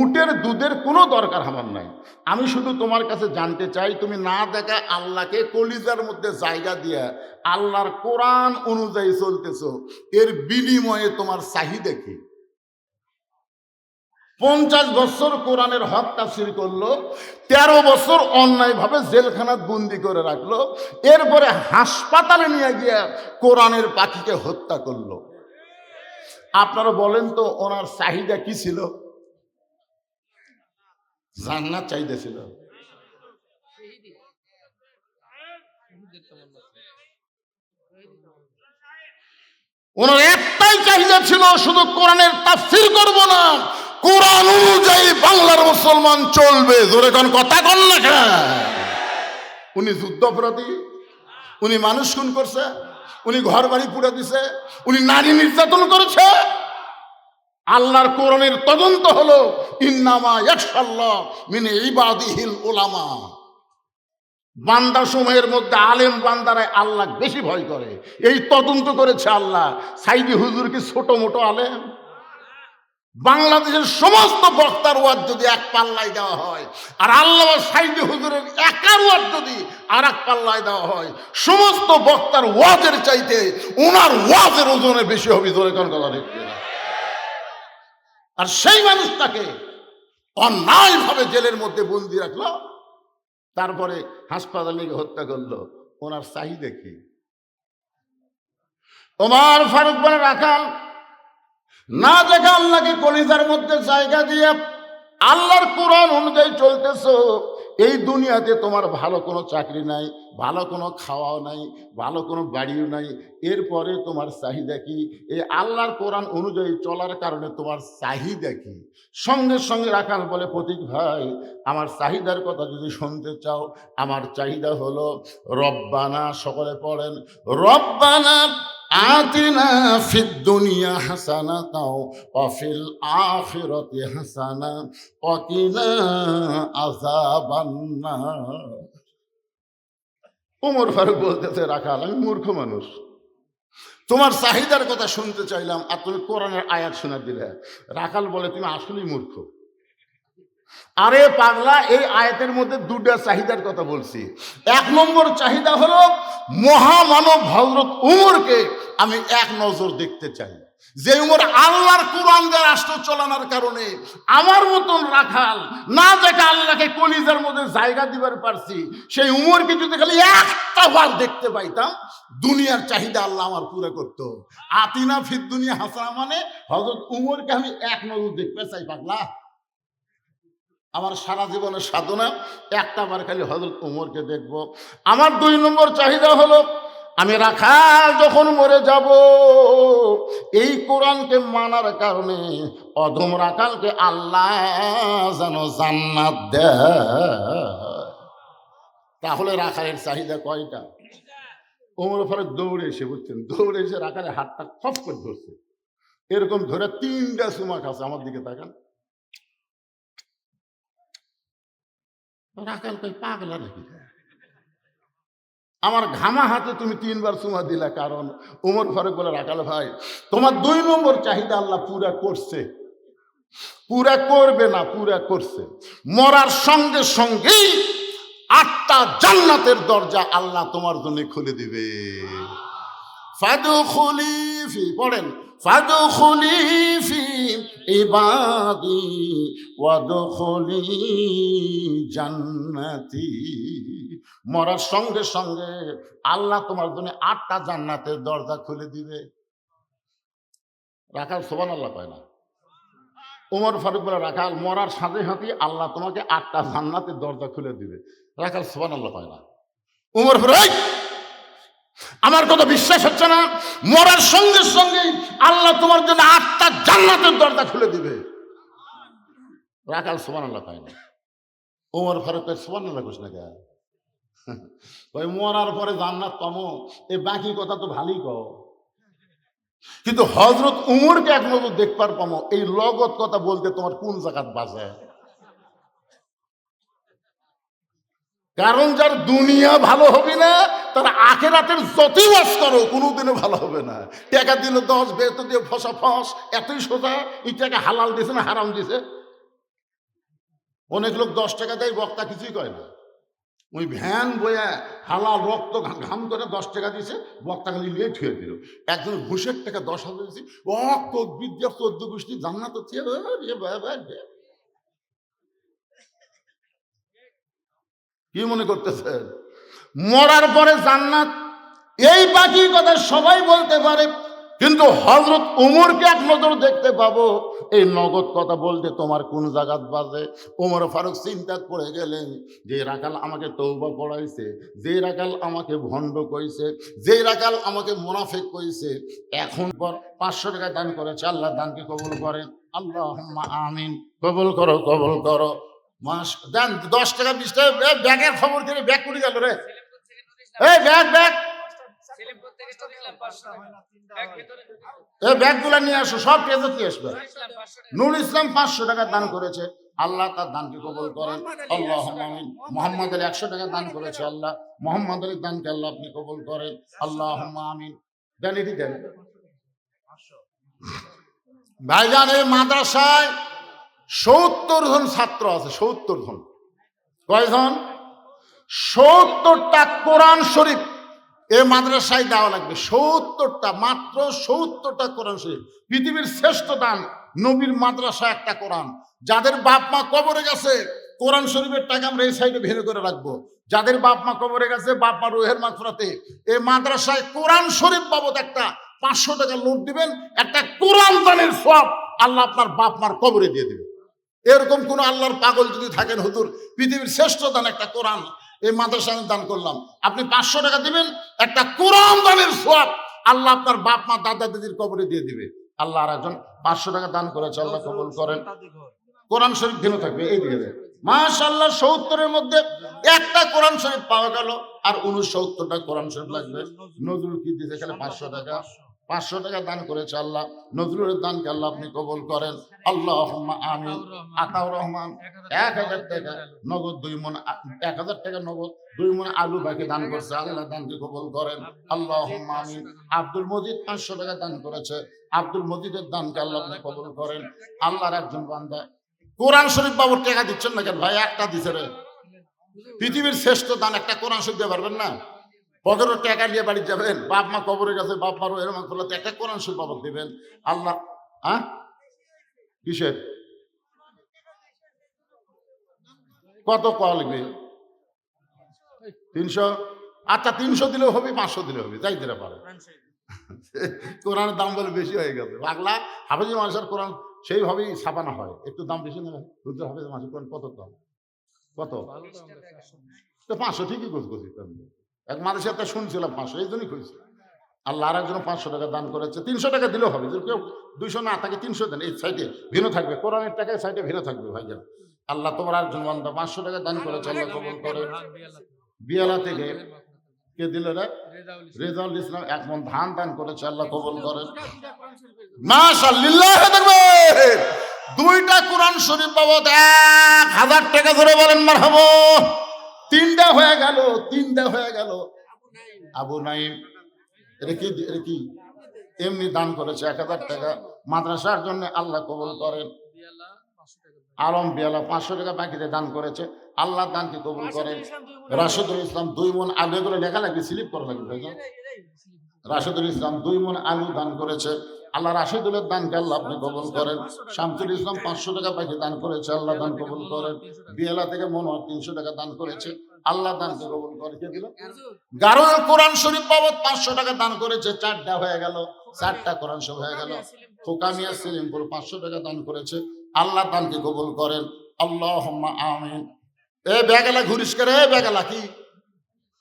উটের দুধের কোনো দরকার আমার নাই, আমি শুধু তোমার কাছে জানতে চাই, তুমি না দেখা আল্লাহকে কলিজার মধ্যে জায়গা দিয়ে আল্লাহর কোরআন অনুযায়ী চলতেছো, এর বিনিময়ে তোমার চাহিদা কি? 50 বছর কোরআনের হক তাফসীর করলো, 13 বছর অন্যায়ভাবে জেলখানায় বন্দি করে রাখলো, এরপরে হাসপাতালে নিয়ে গিয়ে কোরআনের পাখিকে হত্যা করলো। আপনারা বলেন তো ওনার চাহিদা কি ছিল? জান্নাত চাহিদা ছিল। ওনার একটাই চাহিদা ছিল, শুধু কোরআনের তাফসীর করব না, কোরআন অনুযায়ী বাংলার মুসলমান চলবে। জোরে কোন কথা কোন না? উনি যুদ্ধ অপরাধী, উনি মানুষ খুন করছে, উনি ঘর বাড়ি পুড়ে দিছে, উনি নারী নির্যাতন করেছে। আল্লাহর কোরআনের তদন্ত হলো ইন্নামা ইয়াখশাল্লাহ মিন ইবাদিহিল উলামা। বান্দা সময়ের মধ্যে আলেম বান্দারা আল্লাহ বেশি ভয় করে, এই তদন্ত করেছে আল্লাহ। সাইদি হুজুর কি ছোট মোটো আলেম? বাংলাদেশের সমস্ত বক্তার ওয়াজ যদি এক পাল্লায় দেওয়া হয়, আর আল্লাহ সাইদি হুজুরের একার ওয়াজ যদি আর এক পাল্লায় দেওয়া হয়, সমস্ত বক্তার ওয়াজের চাইতে ওনার ওয়াজের ওজনে বেশি হবে। জোরে কোন কথা দেখতে না? আর সেই মানুষটাকে অন্যায়ভাবে জেলের মধ্যে বন্দি রাখলো, তারপরে হাসপাতালে হত্যা করলো। ওনার চাহিদা কি? ওমর ফারুক বলে, রাখাল না দেখা আল্লাহকে কলিজার মধ্যে জায়গা দিয়ে আল্লাহর কোরআন অনুযায়ী চলতেছো, এই দুনিয়াতে তোমার ভালো কোনো চাকরি নাই, ভালো কোনো খাওয়াও নাই, ভালো কোনো বাড়িও নাই, এরপরে তোমার চাহিদা কি? এই আল্লাহর কোরআন অনুযায়ী চলার কারণে তোমার চাহিদা কি? সঙ্গে সঙ্গে রাখাল বলে, প্রতীক ভাই, আমার চাহিদার কথা যদি শুনতে চাও, আমার চাহিদা হলো রব্বানা, সকলে পড়েন, রব্বানা আতিনা ফিদ দুনিয়া হাসানাতাও ওয়া ফিল আখিরাতি হাসানা ওয়া কিনা আযাবান্নার। ওমর ফারুক বলতেছে, রাখাল আমি মূর্খ মানুষ, তোমার চাহিদার কথা শুনতে চাইলাম আর তুমি কোরআনের আয়াত শোনা দিলে। রাখাল বলে, তুমি আসলেই মূর্খ। আরে পাগলা, এই আয়াতের মধ্যে দুটা চাহিদার কথা বলছি। 1 নম্বর চাহিদা হলো মহামানব হযরত উমরকে আমি এক নজর দেখতে চাই, যে উমর আল্লাহর কোরআন দিয়ে রাষ্ট্র চালানোর কারণে আমার মতন রাখাল না দেখে আল্লাহকে কলিজার মধ্যে জায়গা দিবার পারছি, সেই উমরকে যদি খালি একটা বার দেখতে পাইতাম, দুনিয়ার চাহিদা আল্লাহ আমার পুরো করতো। আতিনা ফিদ দুনিয়া হাসানা মানে হযরত উমরকে আমি এক নজর দেখতে চাই। পাগলা, আমার সারা জীবনের সাধনা একটা বার খালি হযরত উমরকে দেখব। আমার 2 নম্বর চাহিদা হলো, আমি রাখাল যখন মরে যাব, এই কোরআনকে মানার কারণে অধম রাখালকে আল্লাহ যেন জান্নাত দেয়। তাহলে রাখালের চাহিদা কয়টা? ওমর ফারুক দৌড়ে এসে, বুঝছেন, দৌড়ে এসে রাখালের হাতটা খপ করে ধরছে, এরকম ধরে 3টা চুমা খাচ্ছে। আমার দিকে তাকান। রাখাল কই, পাগলা নাকি? আমার ঘামা হাতে তুমি 3 বার চুমা দিলা, কারণ ওমর ফারুক বলে, রাখাল ভাই, তোমার 2 নম্বর চাহিদা আল্লাহ পুরা করছে, পুরা করবে না, পুরা করছে। মরার সঙ্গে সঙ্গেই 8টা জান্নাতের দরজা আল্লাহ তোমার জন্য খুলে দিবে। ফাদখুলি ফি, পড়েন, ফাদখুলি ফি ইবাদি ওয়াদখুলি জান্নাতি। মরার সঙ্গে সঙ্গে আল্লাহ তোমার জন্য 8টা জান্নাতের দরজা খুলে দিবে। রাখাল সুবহানাল্লাহ কয় না? ওমর ফারুক বলে রাখাল মরার সাথে সাথে আল্লাহ তোমাকে 8টা জান্নাতের দরজা খুলে দিবে। রাখাল সুবহানাল্লাহ কয় না? ওমর ফারুক আমার কথা বিশ্বাস হচ্ছে না? মরার সঙ্গে সঙ্গে আল্লাহ তোমার জন্য 8টা জান্নাতের দরজা খুলে দিবে। রাখাল সুবহানাল্লাহ কয় না? ওমর ফারুক সুবহানাল্লাহ কইছ না কে? ওই মরার পরে জান্নাত পামো, এই বাকি কথা তো ভালোই কও, কিন্তু হযরত উমরকে এক নজর দেখবার পামো, এই লগত কথা বলতে তোমার কোন জায়গাত বাজে? কারণ যার দুনিয়া ভালো হবে না তার আখিরাতের যতই ওয়াজ করো কোনোদিনও ভালো হবে না। টাকা দিল 10, বেতন দিয়ে ফসা ফস, এতই সোজা। এই টাকা হালাল দিছে না হারাম দিছে? অনেক লোক 10 টাকা দেয়, বক্তা কিছুই কয় না। ওই ভ্যান বইয়া হালাল রক্ত ঘাম করে 10 টাকা দিছে, বক্তা খালি নিয়ে ছুঁয়ে দিল। একজন ঘুষের টাকা 10,000 দিয়েছি, ও বিদ্যা 14 গোষ্ঠী জান্নাত হচ্ছে। কি মনে করতেছেন মরার পরে জান্নাত? এই বাকি কথা সবাই বলতে পারে, কিন্তু হযরত উমরকে এক নজর দেখতে পাবো, এই নগদ কথা বলতে তোমার কোন জায়গাত বাজে? ওমর ফারুক চিন্তা করে গেলেন, যে রাখাল আমাকে তওবা পড়াইছে, যে রাখাল আমাকে ভণ্ড কইছে, যে রাখাল আমাকে মুনাফিক কইছে, এখন পর 500 টাকা দান করেছে, আল্লাহ দানকে কবুল করেন। আল্লাহুম্মা আমিন। কবুল করো, কবুল করো। মাস দেন 10 টাকা 20 টাকা। ব্যাগের খবর করে ব্যাগ করে গেল রে। এই ব্যাগ ব্যাগ এই ব্যাগগুলা নিয়ে আসো, সব পেজে নিয়ে আসবে। নুরুল ইসলাম 500 টাকা দান করেছে, আল্লাহ তার দানকে কবুল করেন। আল্লাহুম্মা আমিন। মোহাম্মদ আলী 100 টাকা দান করেছে, আল্লাহ মোহাম্মদ আলীর দানকে আল্লাহ আপনি কবুল করেন। আল্লাহুম্মা আমিন। দেন এটি দেন। ভাইজান এই মাদ্রাসায় 70 জন ছাত্র আছে। 70 জন। কয়জন? 70টা কোরআন শরীফ এই মাদ্রাসায় দেওয়া লাগবে। 70টা, মাত্র 70টা কোরআন শরীফ। পৃথিবীর শ্রেষ্ঠ দান নবীর মাদ্রাসা একটা কোরআন। যাদের বাপ মা কবরে গেছে, কোরআন শরীফের টাকা আমরা এই সাইডে ভেঙে করে রাখবো। যাদের বাপ মা কবরে গেছে, বাপ মা রুহের মাগফিরাতে এই মাদ্রাসায় কোরআন শরীফ বাবদ একটা 500 টাকা নোট দিবেন, একটা কোরআন দানের সওয়াব আল্লাহ আপনার বাপ মার কবরে দিয়ে দেবে। এরকম কোন আল্লাহর পাগল যদি থাকেন, হুজুর পৃথিবীর শ্রেষ্ঠ দান একটা কোরআন এই মাদ্রাসায় আমি দান করলাম, আপনি 500 টাকা দিবেন, একটা কোরআন দানের সওয়াব আল্লাহ আপনার বাপ মা দাদা দিদির কবরে দিয়ে দিবে। আল্লাহ আর একজন 500 টাকা দান করেছে, আল্লাহ কবুল করেন। কোরআন শরীফ ঘেন থাকবে এই দিকে। মাশাআল্লাহ 70-এর মধ্যে একটা কোরআন শরীফ পাওয়া গেল, আর 69টা কোরআন শরীফ লাগবে। নজরুল কি দিয়েছে এখানে? 500 টাকা। 500 টাকা দান করেছে, আল্লাহ নজরুলের দানকে আল্লাহ আপনি কবুল করেন। আল্লাহুম্মা আমিন। আতাউর রহমান 1000 টাকা নগদ, 2 মণ 1000 টাকা নগদ, 2 মণ আলু বাকি দান করছে, আল্লাহ দানকে কবুল করেন। আল্লাহুম্মা আমিন। আব্দুল মজিদ 500 টাকা দান করেছে, আব্দুল মজিদের দানকে আল্লাহ আপনি কবুল করেন। আল্লাহর একজন বান্দা কোরআন শরীফ বাবুর টাকা দিচ্ছেন না কেন ভাই? একটা দিছে রে। পৃথিবীর শ্রেষ্ঠ দান একটা কোরআন শরীফ দিতে পারবেন না? পকেটের টাকা নিয়ে বাড়ি যাবেন, বাপ মা কবরে গেছে, বাপ মারও এরকম করলে একটা কোরআন শরীফ বাবদ দিবেন। আল্লাহ কিসের কত কল লাগবে? 300। আচ্ছা 300 দিলেও হবে, 500 দিলেও হবে, যাই দিলে পারে। কোরআনের দাম বলে বেশি হয়ে গেছে। বাংলা হাফেজি মানুষের কোরআন সেইভাবেই ছাপানো হয়, একটু দাম বেশি নেবে। হাফেজ মানুষের কোরআন কত দাম? কত? তো 500 ঠিকই করছি। এক মানুষের একটা শুনছিলাম 500, এই জন্যই খুঁজছি। আল্লাহ আর একজন 500 টাকা দান করেছে। 300 টাকা দিলেও হবে, যদি কেউ 200 না থাকে 300 দেন, এই সাইডে ভিন্ন থাকবে, কোরআনের টাকায় সাইডে ভিন্ন থাকবে ভাইজান। আল্লাহ তোমার আরেকজন বান্দা 500 টাকা দান করেছে, আল্লাহ কবুল করে। বিয়ালা থেকে কে দিল রে? রেজাউল ইসলাম 1 মণ ধান দান করেছে, আল্লাহ কবুল করেন। মাশাআল্লাহ তাকবীর। 2টা কোরআন শরীফ বাবদ 1000 টাকা ধরে বলেন মারহাবা। 3টা হয়ে গেল, 3টা হয়ে গেল। আবু নাইম এটা কি এমনি দান করেছে 1000 টাকা মাদ্রাসার জন্য, আল্লাহ কবুল করেন। আলম বিয়ালা 500 টাকা বাকিতে দান করেছে, আল্লাহ দানকে কবুল করেন। রাশেদুল ইসলাম 2 মণ আলু, এগুলো লেখা লাগবে, স্লিপ করা লাগবে। রাশেদুল ইসলাম 2 মণ আলু দান করেছে, আল্লাহ রাশিদুলের দানকে আল্লাহ আপনি কবুল করেন। শামসুল ইসলাম 500 টাকা পাখি দান করেছে, আল্লাহ দান কবুল করেন। বিয়েলা থেকে মনোহর 300 টাকা দান করেছে, আল্লাহ দানকে কবুল করে। কে দিল? গারোয়াল কোরআন শরীফ বাবদ 500 টাকা দান করেছে, 4টা হয়ে গেল, 4টা কোরআন শরীফ হয়ে গেল। ফোকামিয়া সেলিমপুর 500 টাকা দান করেছে, আল্লাহ দানকে কবুল করেন। আল্লাহুম্মা আমিন। এ বেগালা ঘুরিস করে, এ বেগালা কি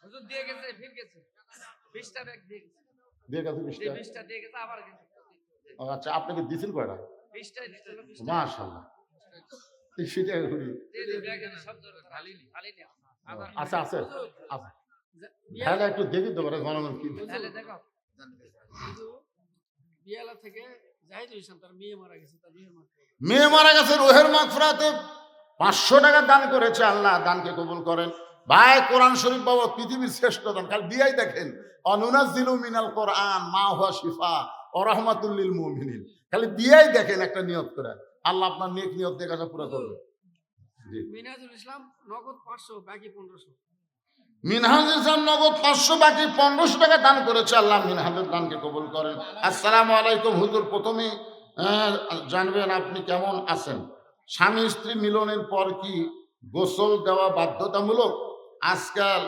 হুজুর দিয়ে গেছে, ফির গেছে 20টা ব্যাগ দিয়ে গেছে, দিয়ে গেছে 20টা? 20টা দিয়ে গেছে, আবার গেছে ও আচ্ছা, আপনাকে দিয়েছেন কয়টা? 20টাই দিছিল, 20টা মাশাআল্লাহ। 30 টাকা ঘুরি। দিয়ে ব্যাগ সব ধরে খালি নি আবার আচ্ছা আছে আছে। তাহলে একটু দেখি তো করে জনগণ কি তাহলে দেখো বিয়ালা থেকে জাহিদুল ইসলাম তার মেয়ে মারা গেছে, তার মেয়ে মারা গেছে, রোহের মাগফিরাতে 500 টাকা দান করেছে, আল্লাহ দানকে কবুল করেন। ভাই কোরআন শরীফ বাবদ পৃথিবীর শ্রেষ্ঠ দান, খালি দিয়াই দেখেন। অনুনাজ্জিলু মিনাল কোরআন মা হুয়া শিফা ওয়া রাহমাতুল লিল মুমিনিন, খালি দিয়াই দেখেন একটা নিয়ত করে, আল্লাহ আপনার নেক নিয়ত দিয়ে কাজটা পুরো করবে। জি, মিনাজুল ইসলাম নগদ 500 বাকি 1500। মিনহাজুল ইসলাম নগদ 500 বাকি 1500 টাকা দান করেছে, আল্লাহ মিনহাজুল দানকে কবুল করেন। আসসালামু আলাইকুম হুজুর, প্রথমে জানবেন আপনি কেমন আছেন? স্বামী স্ত্রী মিলনের পর কি গোসল দেওয়া বাধ্যতামূলক? আজকাল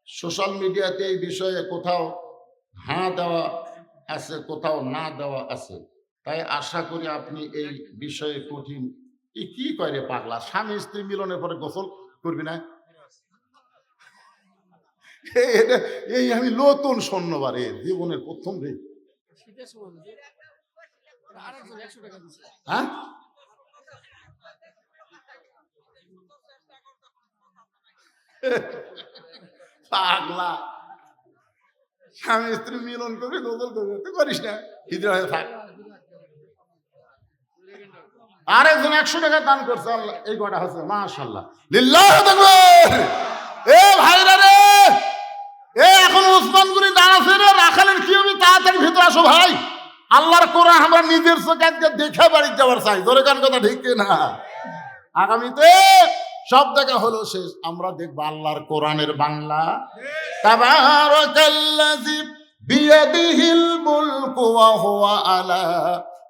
সোশ্যাল মিডিয়াতে এই বিষয়ে কোথাও হ্যাঁ দেওয়া আছে, কোথাও না দেওয়া আছে, তাই আশা করি আপনি এই বিষয়ে কঠিন কি করে পাগলা, স্বামী স্ত্রী মিলনের পরে গোসল করবি না? এই আমি নতুন শূন্যবারে জীবনের প্রথম রে। শীতের সময় আরেকজন 100 টাকা দিছে। হ্যাঁ, পাগলা, স্বামী স্ত্রী মিলন করবে গোসল করবে, তুই করিস না, হিজড়া হয়ে থাক। আরেকজন 100 টাকা দান করছে, আল্লাহ এই কটা হচ্ছে মাশাআল্লাহ লিল্লাহ তাকবীর। এ ভাইরা রে, এ এখন ওসমানগুরি দাঁড়াছে রে, রাখালের কি হবে, তাড়াতাড়ি ভিতরে আসো ভাই। আল্লাহর কোরআন আমরা নিজের চোখে আজকে দেখে বাড়ি যাওয়ার চাই, জোরে কান কথা ঠিক না? আগামীতে সব দেখা হলো শেষ, আমরা দেখবো আল্লাহর কোরআনের বাংলা। তাবারাকাল্লাযী বিয়াদিহিল মুলকু ওয়া হুয়া আলা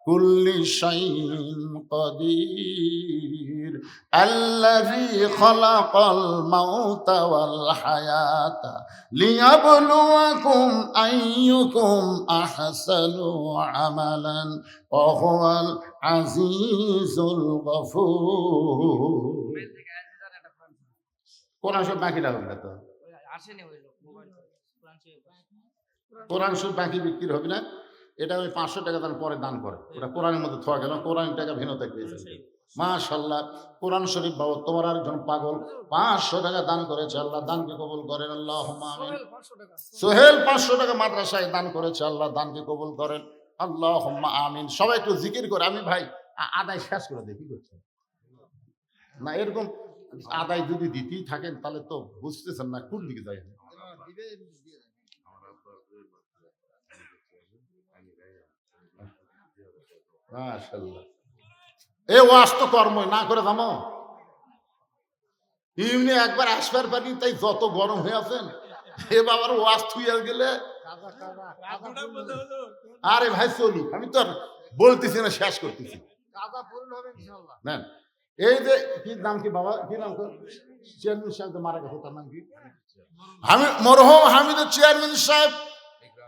কুল্লি শাইইন কাদির আল্লাযী খালাকাল মাউতা ওয়াল হায়াতা লিয়াবলুয়াকুম আইয়ুকুম আহসানু আমালান ওয়া হুয়াল আজিজুল গফুর। কোরআন শরীফ বাকি লাগবে না তো, আসেনি ওই লোক মোবাইল কোরআন শরীফ বাকি বিক্রি হবে না, এটা ওই 500 টাকা দান পরে দান করে, ওটা কোরআনের মধ্যে থোয়া গেল, কোরআন টাকা ভিন্ন পেয়েছে। মাশাআল্লাহ, কোরআন শরীফ বাবদ তোমার আরেকজন পাগল 500 টাকা দান করেছে, আল্লাহ দানকে কবুল করেন। আল্লাহুম্মা আমিন। সোহেল 500 টাকা মাদ্রাসায় দান করেছে, আল্লাহ দানকে কবুল করেন। আল্লাহুম্মা আমিন। সবাই একটু জিকির করে, আমি ভাই আদায় শেষ করে দেখি করছে না, এরকম আদায় যদি দিতেই থাকেন তাহলে তো বুঝতেছেন না কোন দিকে যায়। মাশাআল্লাহ, এ ওয়াজ তো কর্মই না করে জানো, এমনি একবার আসবার পারি, তাই যত গরম হয়ে আছেন এ বাবার ওয়াজ থুইয়া গেলে। আরে ভাই চলুক, আমি তো আর বলতেছি না, শেষ করতেছি। না, এই যে কি নাম কি বাবা, কি নাম চেয়ারম্যান সাহেব মারা গেছে, তার নাম কি? মরহুম হামিদুর চেয়ারম্যান সাহেব,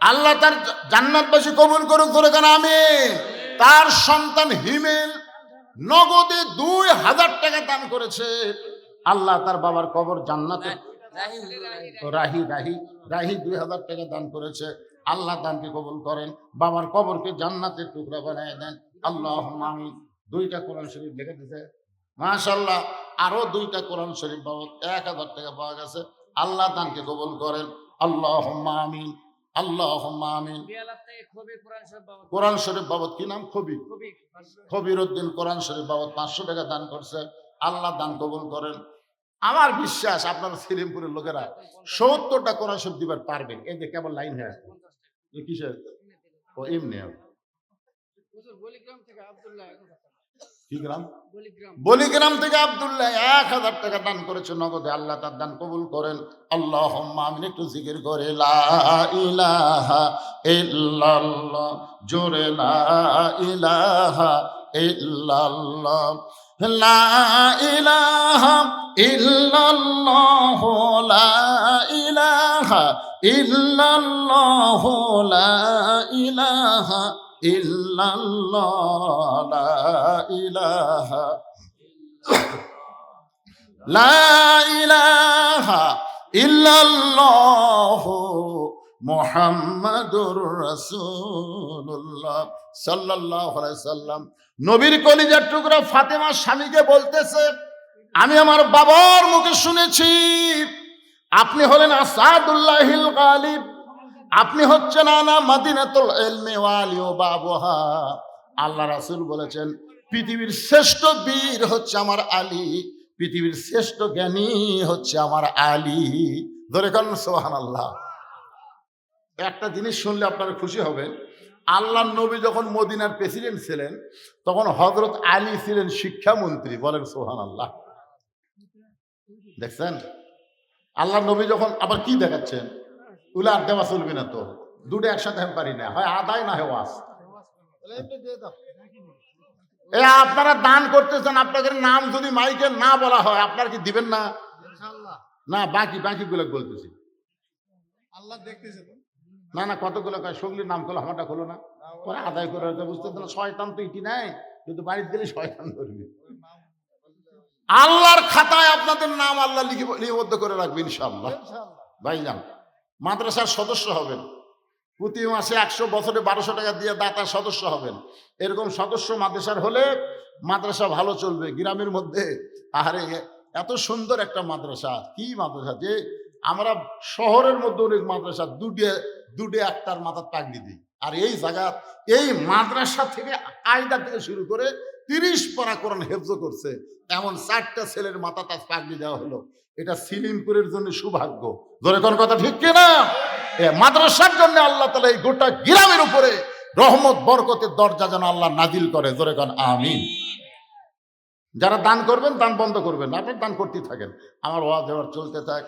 আল্লাহ তার জান্নাতবাসী কবুল করুক, ধরে কেন আমিন। তার সন্তান হিমেল নগদে 2000 টাকা দান করেছে, আল্লাহ তার বাবার কবর জান্নাতে। রাহি রাহি রাহি 2000 টাকা দান করেছে, আল্লাহ দানকে কবুল করেন, বাবার কবরকে জান্নাতের টুকরা বানিয়ে দেন। আল্লাহুম্মা আমিন। 2টা কোরআন শরীফ লিখে দিতে মাশাআল্লাহ, আরো 2টা কোরআন শরীফ বাবদ 1000 টাকা পাওয়া গেছে, আল্লাহ দানকে কবুল করেন। আল্লাহুম্মা আমিন, আল্লাহুম্মা আমিন। কোরআন শরীফ বাবদ কি নাম, খবির উদ্দিন কোরআন শরীফ বাবদ 500 টাকা দান করছে, আল্লাহ দান কবুল করেন। আমার বিশ্বাস আপনারা সেলিমপুরের লোকেরা 70টা কোরআন শরীফ দিবার পারবেন, এই যে কেবল লাইন হয়ে আসবে। কিসের? ও এমনি কি গ্রাম? বলিগ্রাম। বলিগ্রাম থেকে আব্দুল্লাহ 1000 টাকা দান করেছে নগদে। আল্লাহ তার দান কবুল করেন। আল্লাহুম্মা আমিন। একটু জিকির করে লা ইলাহা ইল্লাল্লাহ, জোরে লা ইলাহা ইল্লাল্লাহ, লা ইলাহা ইল্লাল্লাহ, লা ইলাহা ইল্লাল্লাহ, লা ইলাহা ইল্লাল্লাহ, লা ইলাহা লা ইলাহা ইল্লাল্লাহ মুহাম্মাদুর রাসূলুল্লাহ সাল্লাল্লাহু আলাইহি সাল্লাম। নবীর কলিজার টুকরা ফাতেমা স্বামীকে বলতেছে, আমি আমার বাবার মুখে শুনেছি আপনি হলেন আসাদুল্লাহিল গালিব, আপনি হচ্ছেন আনা মাদিনাতুল ইলমি ওয়া আলিউ বাবুহা। আল্লাহ রাসূল বলেছেন পৃথিবীর শ্রেষ্ঠ বীর হচ্ছে আমার আলী, পৃথিবীর শ্রেষ্ঠ জ্ঞানী হচ্ছে আমার আলী। ধরে কোন সুবহানাল্লাহ। একটা জিনিস শুনলে আপনারা খুশি হবেন, আল্লাহর নবী যখন মদিনার প্রেসিডেন্ট ছিলেন তখন হযরত আলী ছিলেন শিক্ষামন্ত্রী। বলেন সুবহানাল্লাহ। দেখছেন আল্লাহর নবী যখন, আবার কি দেখাচ্ছেন, উলা আর দেওয়া চলবে না তো, দুটো একসাথে আমি পারি না, হয় আদায় না হয় ওয়াজ। এ আপনারা দান করতেছেন, আপনাদের নাম যদি মাইকে না বলা হয় আপনারা কি দিবেন না? না, বাকি গুলো বলতেছি। আল্লাহ দেখতেছে তো। না না, কতগুলো কয় সগলির নাম করলো, আমারটা করলো না, পরে আদায় করে বুঝতেছে না। শয়তান তো ইটি নাই, কিন্তু বাড়িতে গেলে শয়তান ধরবে। আল্লাহর খাতায় আপনাদের নাম আল্লাহ লিপিবদ্ধ করে রাখবে ইনশাআল্লাহ। ভাইজান, মাদ্রাসার সদস্য হবেন, প্রতি মাসে 100 বছরে 1200 টাকা দিয়ে দাতার সদস্য হবেন। এরকম সদস্য মাদ্রাসার হলে মাদ্রাসা ভালো চলবে গ্রামের মধ্যে। আরে এত সুন্দর একটা মাদ্রাসা, কি মাদ্রাসা যে আমরা শহরের মধ্যে অনেক মাদ্রাসা দুটে একটার মাথার পাগড়ি দিই, আর এই জায়গা এই মাদ্রাসা থেকে কায়দা থেকে শুরু করে 30 পারা কোরআন হেফজ করছে এমন 4টা ছেলের মাথা তার পাগড়ি দেওয়া হলো। এটা সিলিমপুরের জন্য সৌভাগ্য। ধরে কোন কথা ঠিক কিনা? মাদ্রাসার জন্য আল্লাহ তাআলা এই গোটা গ্রামের উপরে রহমত বরকতের দরজা যেন আল্লাহ নাজিল করে। ধরে কোন আমিন। যারা দান করবেন দান বন্ধ করবেন না, আপনি দান করতেই থাকেন, আমার ওয়াজ দেওয়ার চলতে থাক।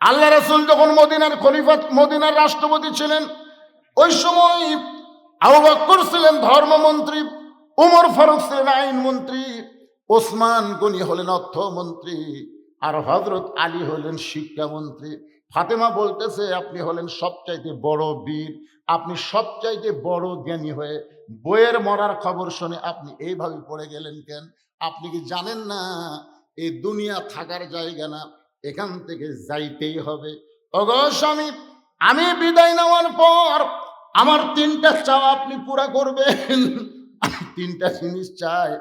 আল্লাহ রাসূল যখন মদিনার খলিফা, মদিনার রাষ্ট্রপতি ছিলেন, ওই সময় আবু বকর ছিলেন ধর্মমন্ত্রী, উমর ফারুক ছিলেন আইনমন্ত্রী, ওসমান গনি হলেন অর্থমন্ত্রী, আর হযরত আলী হলেন শিক্ষামন্ত্রী। ফাতেমা বলতেছে আপনি হলেন সবচাইতে বড় বীর, আপনি সবচাইতে বড় জ্ঞানী হয়ে বইয়ের মরার খবর শুনে আপনি এইভাবে পড়ে গেলেন কেন? আপনি কি জানেন না এই দুনিয়া থাকার জায়গা না, এখান থেকে যাইতেই হবে। ওগো স্বামী, আমি বিদায় নেওয়ার পর আমার 3টা চাওয়া আপনি পুরা করবেন। 3টা জিনিস চাই।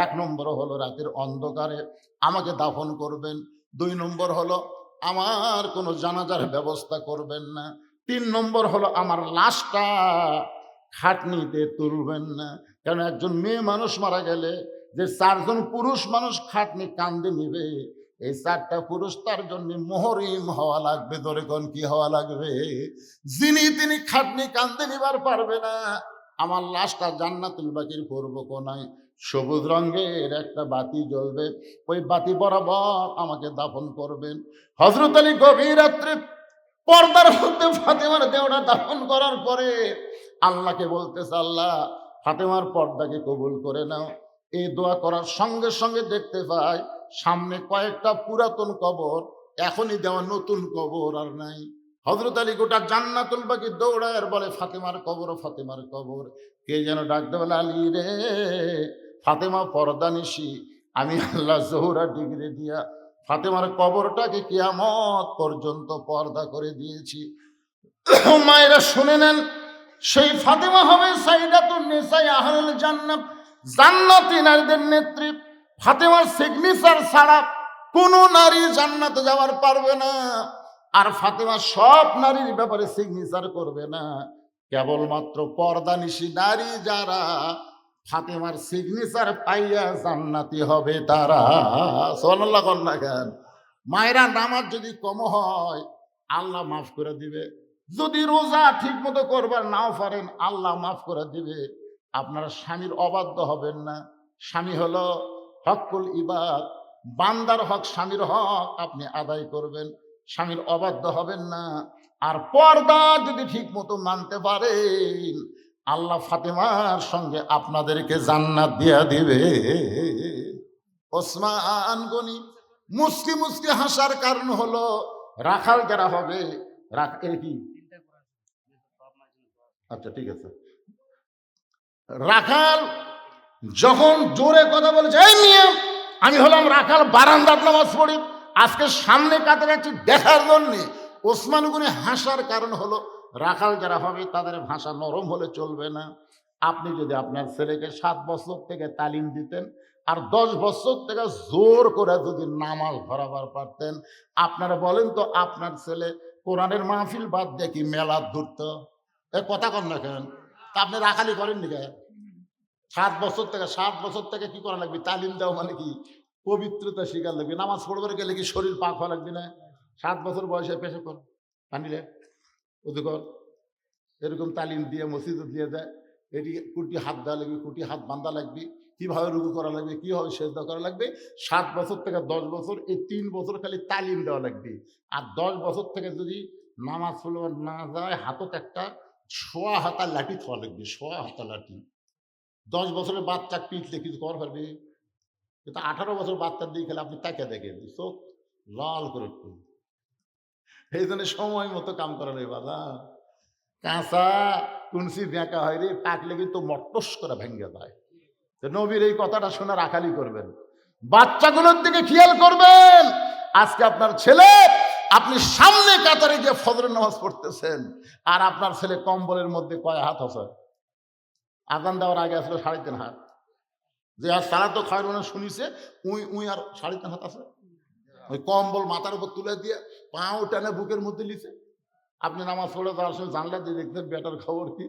1 নম্বর হলো রাতের অন্ধকারে আমাকে দাফন করবেন। 2 নম্বর হলো আমার কোনো জানাজার ব্যবস্থা করবেন না। 3 নম্বর হলো আমার লাশটা খাটনিতে তুলবেন না। কারণ একজন মেয়ে মানুষ মারা গেলে যে 4 জন পুরুষ মানুষ খাটনি কান্দে নিবে, এই 4টা পুরুষ তার জন্য মোহরিম হওয়া লাগবে। ধরে কোন কি হওয়া লাগবে? তিনি খাটনি কান্দে নিবার পারবে না। আমার লাশটা জান্নাতুল বাকির পূর্ব কোনায় সবুজ রঙের একটা বাতি জ্বলবে, ওই বাতি বরাবর আমাকে দাফন করবেন। হযরত আলী গভীর রাত্রে পর্দার মধ্যে ফাতেমার দেহটা দাফন করার পরে আল্লাহকে বলতেছে, আল্লাহ ফাতেমার পর্দাকে কবুল করে নাও। এই দোয়া করার সঙ্গে সঙ্গে দেখতে পাই সামনে কয়েকটা পুরাতন কবর, এখনই দেওয়া নতুন কবর আর নাই। হযরত আলী গোটা জান্নাতুল বাকি দৌড়ায় আর বলে ফাতেমার কবর, ফাতেমার কবর। কে যেন ডাকতে বলে, আলী রে, ফাতেমা পর্দা নিশি, আমি আল্লাহ জোহরা ডিগ্রি দিয়া ফাতেমার কবরটাকে কিয়ামত পর্যন্ত পর্দা করে দিয়েছি। মায়েরা শুনে নেন, সেই ফাতেমা হবে সাইয়্যিদাতুন নিসাই আহলুল জান্নাত, জান্নাতি নারীদের নেত্রী। ফাতেমার সিগনেচার ছাড়া কোনো নারী জান্নাতে যাওয়ার পারবে না। আর ফাতেমা সব নারীর ব্যাপারে সিগনেচার করবে না, কেবলমাত্র পর্দানিশী নারী যারা ফাতেমার সিগনেচার পাইয়া জান্নাতি হবে তারা। সুবহানাল্লাহ কন্যা গান। মায়েরা নামাজ যদি কম হয় আল্লাহ মাফ করে দিবে, যদি রোজা ঠিক মতো করবার নাও পারেন আল্লাহ মাফ করে দিবে। আপনারা স্বামীর অবাধ্য হবেন না, স্বামী হলো হকুল ইবাদ, বান্দার হক, স্বামীর হক আপনি আদায় করবেন, স্বামীর অবাধ্য হবেন না। আর পর্দা যদি ঠিক মতো মানতে পারেন, আল্লাহ ফাতেমার সঙ্গে আপনাদেরকে জান্নাত দিয়া দিবে। ওসমান গনি মুসকি মুসকি হাসার কারণ হলো রাখাল যারা হবে, এর কি, আচ্ছা ঠিক আছে, রাখাল যখন জোরে কথা বলেছে, এই নিয়ম আমি হলাম রাখাল, বারান্দার নামাজ পড়ি, আজকে সামনে কাতে যাচ্ছি দেখার জন্যে, ওসমান গনি হাসার কারণ হলো রাখাল যারা হবে তাদের ভাষা নরম হলে চলবে না। আপনি যদি আপনার ছেলেকে 7 বছর থেকে তালিম দিতেন আর 10 বছর থেকে জোর করে যদি নামাজ ধরাবার পারতেন, আপনারা বলেন তো আপনার ছেলে কোরআনের মাহফিল বাদ দিয়ে কি মেলা ধরত? এ কথা কন না কেন? তা আপনি রাখালি করেননি কেন? 7 বছর থেকে কি করা লাগবে? তালিম দেওয়া মানে কি? পবিত্রতা শিকার লাগবে। নামাজ পড়বার গেলে কি শরীর পাক হওয়া লাগবে না? 7 বছর বয়সে পেশা কর, পানিলে ওদের কর, এরকম তালিম দিয়ে মসজিদে দিয়ে দেয়। এটি কুটি হাত দেওয়া লাগবে, কুটি হাত বাঁধা লাগবে, কিভাবে রুকু করা লাগবে, কিভাবে সেজদা করা লাগবে। 7 বছর থেকে 10 বছর, এই 3 বছর খালি তালিম দেওয়া লাগবে। আর 10 বছর থেকে যদি নামাজ পড়বার না যায়, হাতত একটা সোয়া হাতা লাঠি খাওয়া লাগবে, সোয়া হাতা লাঠি। 10 বছরের বাচ্চা পিটলে কিছু কর পারবে? কিন্তু 18 বছর বাচ্চার দিয়ে খেলে আপনি তাকে দেখেন চোখ লাল করে একটু। এই জন্য সময় মতো কাম করা নেই বাবা। কাঁচা কুনসি বেঁকা হয় রে, পাকলে কিন্তু মট্টস করে ভেঙে যায়। নবীর এই কথাটা শুনে রাখালি করবেন, বাচ্চাগুলোর দিকে খেয়াল করবেন। আজকে আপনার ছেলে, আপনি সামনে কাতারে গিয়ে ফজরের নামাজ পড়তেছেন, আর আপনার ছেলে কম্বলের মধ্যে কয় হাত আছে? আজান দেওয়ার আগে আসলে 3.5 হাত, যে আর সারা তো খাওয়ার মানে শুনিছে উই আর 3.5 হাত আছে। ওই কম্বল মাথার উপর তুলে দিয়ে পাও টানে বুকের মধ্যে লিছে। আপনি নামাজ পড়ে যাওয়ার সময় জানলা দিয়ে দেখতেন বেটার খবর কি,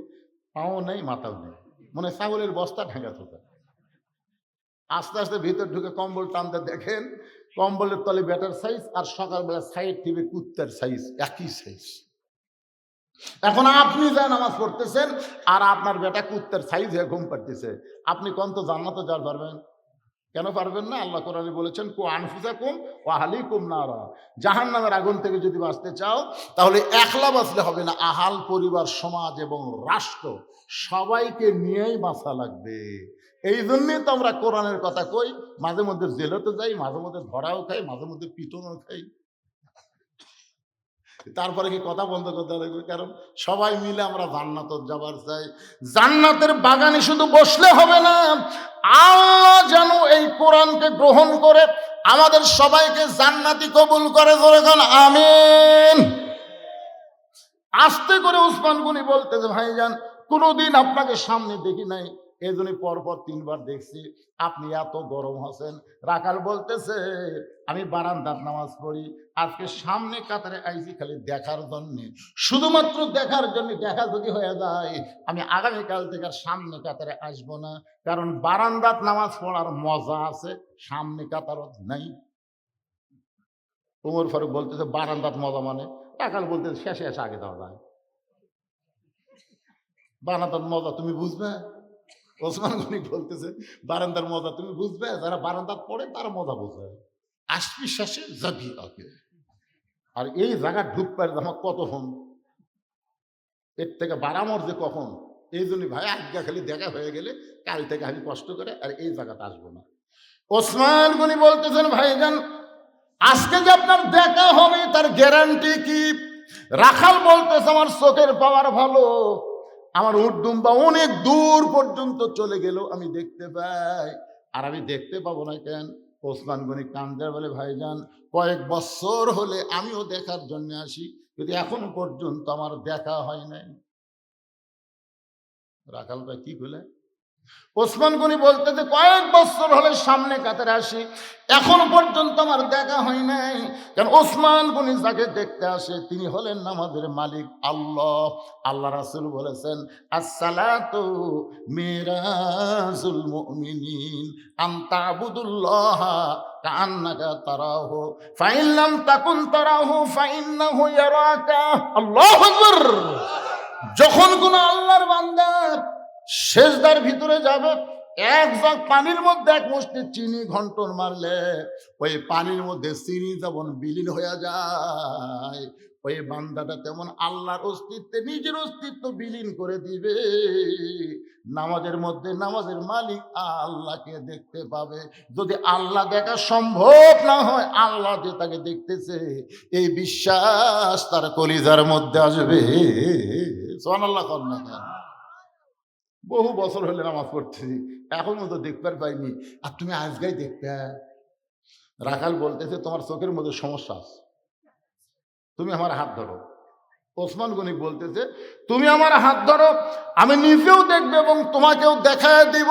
পাও নেই মাথাও নেই, মানে ছাগলের বস্তা ঢাকা থাকে। আস্তে আস্তে ভিতর ঢুকে কম্বল টানতে দেখেন কম্বলের তলে বেটার সাইজ, আর সকালবেলা সাইড টিভি কুত্তার সাইজ, একই সাইজ। এখন আপনি যা নামাজ পড়তেছেন আর আপনার বেটা কুত্তার সাইজ হয়ে ঘুম পাড়তেছে, আপনি কোন তো জান্নাতে যাওয়ার পারবেন? কেন পারবেন না? আল্লাহ কোরআনে বলেছেন, কু আনফুসাকুম ওয়া আহলিকুম নারা, জাহান্নামের আগুন থেকে যদি বাঁচতে চাও তাহলে একলা বাঁচলে হবে না, আহাল, পরিবার, সমাজ এবং রাষ্ট্র সবাইকে নিয়েই বাঁচা লাগবে। এই জন্যই তো আমরা কোরআনের কথা কই, মাঝে মধ্যে জেলতে যাই, মাঝে মধ্যে ধরাও খাই, মাঝে মধ্যে পিটনও খাই। তারপরে কি কথা বন্ধ করতে লাগবে? কারণ সবাই মিলে আমরা জান্নাত যাবার চাই। জান্নাতের বাগানে শুধু বসলে হবে না, আল্লাহ যেন এই কোরআনকে গ্রহণ করে আমাদের সবাইকে জান্নাতি কবুল করে। জোরে বলেন আমিন। আস্তে করে উসমান গনি বলতেছে, ভাইজান কোনোদিন আপনাকে সামনে দেখি নাই, এই জন্য পরপর 3 বার দেখছি, আপনি এত গরম আছেন। রাখাল বলতেছে, আমি বারান্দার নামাজ পড়ি, আজকে সামনে কাতারে আইছি খালি দেখার জন্যে, শুধুমাত্র দেখার জন্য। দেখা যদি হয়ে যায় আমি আগামীকাল থেকে সামনে কাতারে আসবো না, কারণ বারান্দার নামাজ পড়ার মজা আছে, সামনে কাতারত নাই। উমর ফারুক বলতেছে বারান্দার মজা মানে, রাখাল বলতেছে শেষে এসে আগে দেওয়া যায়। বারান্দার মজা তুমি বুঝবে? ওসমান গনি বলতেছে বারান্দার মজা তুমি বুঝবে? যারা বারান্দার পড়ে তারা মজা বুঝবে, আসবি শেষে যাবি আগে। আর এই জায়গা ঢুকবার আমার কতক্ষণ, এর থেকে বারামর যে কখন। এই জন্য ভাই আজকে খালি দেখা হয়ে গেলে কাল থেকে আমি কষ্ট করে আর এই জায়গাটা আসবো না। ওসমান গনি বলতেছেন, ভাইজান আজকে যে আপনার দেখা হবে তার গ্যারান্টি কি? রাখাল বলতেছে, আমার চোখের পাওয়ার ভালো, আমার উটডুম্বা অনেক দূর পর্যন্ত চলে গেল আমি দেখতে পাই, আর আমি দেখতে পাবো না কেন? ওসমান গনি কান্দে বলে, ভাইজান কয়েক বছর হলে আমিও দেখার জন্য আসি, কিন্তু এখনো পর্যন্ত আমার দেখা হয় নাই। রাখাল ভাই কি বলে? ওসমান গনি বলতে যে কয়েক বছর হলে সামনে কাতারে আসি, এখন পর্যন্ত আমার দেখা হয় নাই। কারণ ওসমান গনি যাকে দেখতে আসে তিনি হলেন নামাজের মালিক আল্লাহ। আল্লাহ রাসূল বলেছেন, আসসালাতু মিরাজুল মুমিনিন আন তা'বুদুল্লাহ কাআন্নাকা তারাহু ফাইন লাম তাকুন তারাহু ফাইন্নাহু ইয়ারাকা। আল্লাহু আকবার। যখন কোন আল্লাহর বান্দা সেজদার ভিতরে যাবে, এক জগ পানির মধ্যে এক মুষ্টি চিনি ঘন্টন মারলে ওই পানির মধ্যে চিনি যেমন বিলীন হয়ে যায়, ওই বান্দাটা তেমন আল্লাহর অস্তিত্বে নিজের অস্তিত্ব বিলীন করে দিবে। নামাজের মধ্যে নামাজের মালিক আল্লাহকে দেখতে পাবে। যদি আল্লাহ দেখা সম্ভব না হয়, আল্লাহ যে তাকে দেখতেছে এই বিশ্বাস তার কলিজার মধ্যে আসবে। সুবহানাল্লাহ কন্যা কেন? বহু বছর হলে নামাজ পড়তেছি, এখনো তো দেখতে পাইনি, আর তুমি আজকেই দেখতে। রাখাল বলতেছে তোমার চোখের মধ্যে সমস্যা আছে, তুমি আমার হাত ধরো। ওসমান গনি বলতেছে তুমি আমার হাত ধরো, আমি নিজেও দেখবো এবং তোমাকেও দেখায় দিব।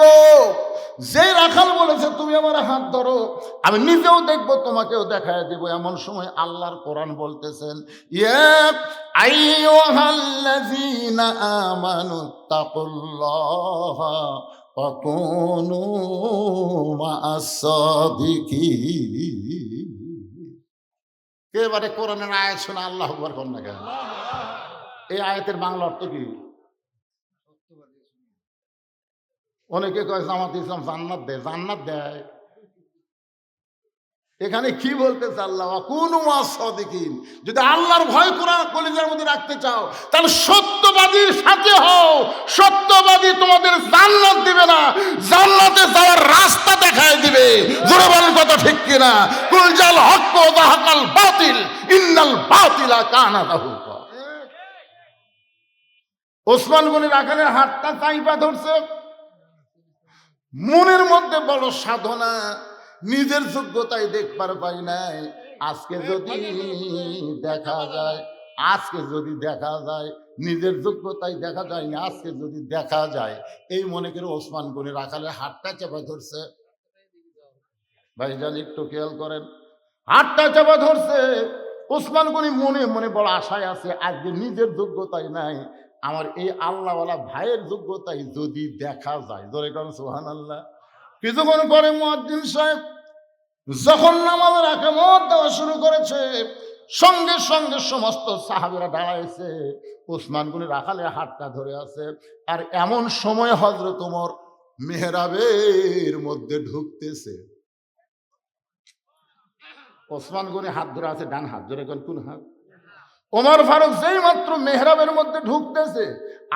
যে রাখাল বলেছে তুমি আমার হাত ধরো, আমি নিজেও দেখবো তোমাকেও দেখায় দিব, এমন সময় আল্লাহর কোরআন বলতেছেন ইয়া আইয়ুহাল্লাযীনা আমানু তাকুল্লাহা ওয়া কুনু মা'আস সাদিকিন। এবারে কোরআনের আয়াত শোনা আল্লাহু আকবার কোন না কেন? এই আয়াতের বাংলা অর্থ কি? অনেকে কয় জামাত ইসলাম জান্নাত দেয়, জান্নাত দেয়। এখানে কি বলতেছে আল্লাহ? কুনু মা'আস সাদিকিন। যদি আল্লাহর ভয় কোরআন কলিজার মধ্যে রাখতে চাও, তাহলে সত্যবাদীর সাথে হও। সত্যবাদী তোমাদের জান্নাত দিবে না, জান্নাতে যাওয়ার রাস্তা দেখায় দিবে। জোরে বলেন কথা ঠিক কিনা? কুল জাল হক ওয়া যাহাকাল বাতিল ইন্নাল বাতিলা কানা যাহুকা। ওসমান গনি রাখালের হাতটা চাইপা ধরছে, মনের মধ্যে বড় সাধনা, নিজের যোগ্যতায় দেখবার পাই নাই। আজকে যদি দেখা যায়, আজকে যদি দেখা যায়, নিজের যোগ্যতায় দেখা যায় না, আজকে যদি দেখা যায়, এই মনে করে ওসমান গনি রাখালের হাতটা চেপে ধরছে। ভাইজান একটু খেয়াল করেন, হাতটা চেপে ধরছে। ওসমান গনি মনে মনে বড় আশায় আছে, আজকে নিজের যোগ্যতায় নাই, আমার এই আল্লাহওয়ালা ভাইয়ের যোগ্যতায় যদি দেখা যায়। ধরে কারণ সুবহানাল্লাহ। কিছুক্ষণ পরে মুয়াজ্জিন সাহেব যখন নামাজের ইকামত দেওয়া শুরু করেছে, সঙ্গে সঙ্গে সমস্ত সাহাবীরা দাঁড়াইছে, ওসমান গনি রাখালের হাতটা ধরে আছে। আর এমন সময় হযরত ওমর মেহরাবের মধ্যে ঢুকতেছে। ওসমান গনি হাত ধরে আছে, ডান হাত ধরে, কোন হাত? ওমর ফারুক যেই মাত্র মেহরাবের মধ্যে ঢুকতেছে,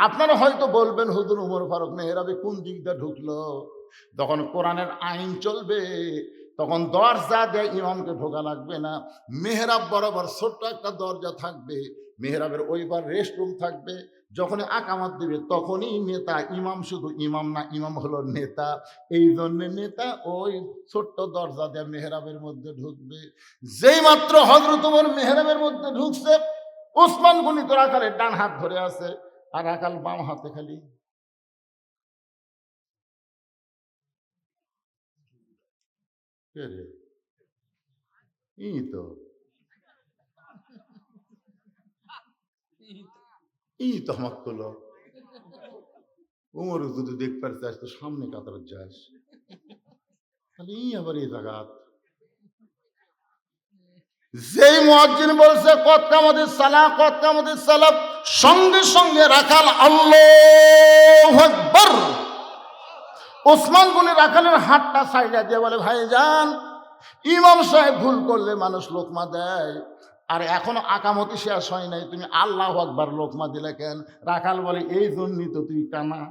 আপনারা হয়তো বলবেন হুজুর ওমর ফারুক মেহরাবে কোন দিক দিয়ে ঢুকলো? তখন কোরআনের আইন চলবে, তখন দরজা দিয়ে ইমামকে ঢোকা লাগবে না। মেহরাব বরাবর ছোট্ট একটা দরজা থাকবে, মেহরাবের ওইবার রেস্ট রুম থাকবে। যখনই আকামত দিবে তখনই নেতা, ইমাম শুধু ইমাম না, ইমাম হলো নেতা। এই জন্য নেতা ওই ছোট্ট দরজা দিয়ে মেহরাবের মধ্যে ঢুকবে। যেই মাত্র হযরত ওমর মেহরাবের মধ্যে ঢুকছে, ওসমান গনি তো রাখালের ডান হাত ধরে আছে, আর রাখাল বাম হাতে খালি। কে রে? ই তো আমার কলো উমর যদি দেখবার চাস তো সামনে কাতার যাস, তাহলে আবার এই জায়গা। যেই মুয়াজ্জিন বলছে কত কামাতিস সালাহ, কত কামাতিস সালাহ, সঙ্গে সঙ্গে রাখাল আল্লাহু আকবার। ওসমান গনি রাখালের হাতটা সাইডা দিয়ে বলে ভাইজান, ইমাম সাহেব ভুল করলে মানুষ লোকমা দেয়, আর এখনো আকামতি শেষ হয় নাই, তুমি আল্লাহু আকবার লোকমা দিলে কেন? রাখাল বলে এই জন্যই তো তুই কানা,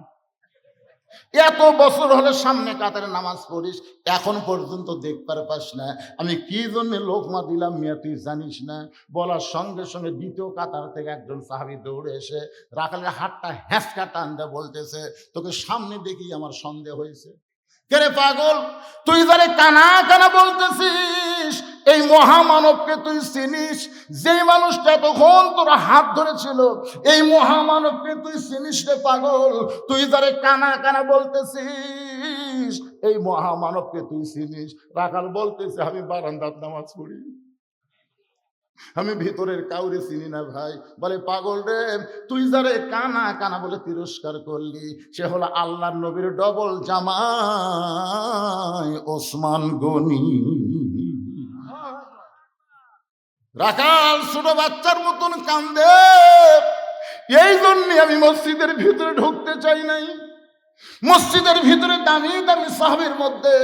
এত বছর হলে সামনে কাতারে নামাজ পড়িস, এখন পর্যন্ত দেখবার পাস না আমি কি জন্য লোকমা দিলাম, মিয়া তুই জানিস না? বলার সঙ্গে সঙ্গে দ্বিতীয় কাতার থেকে একজন সাহাবী দৌড়ে এসে রাখালের হাতটা হ্যাঁচকা টান দিয়ে বলতেছে তোকে সামনে দেখি আমার সন্দেহ হয়েছে। কেরে পাগল, তুই যারে কানা কানা বলতেছিস, এই মহামানবকে তুই চিনিস? যেই মানুষটা তখন তোরা হাত ধরেছিল, এই মহামানবকে তুই চিনিস রে পাগল? তুই যারে কানা কানা বলতেছিস, এই মহামানবকে তুই চিনিস? রাখাল বলতেছে আমি বারান্দাত নামাজ পড়ি, আমি ভিতরের কাউরে চিনি না ভাই। বলে পাগল রে, তুই যারে কানা কানা বলে তিরস্কার করলি, সে হলো আল্লাহর নবীর ডবল জামাই ওসমান গনি। রাখাল ছোট বাচ্চার মতন কান্দে, এই জন্য আমি মসজিদের ভিতরে ঢুকতে চাই নাই। মসজিদের ভিতরে দামি দামি সাহাবীর মধ্যে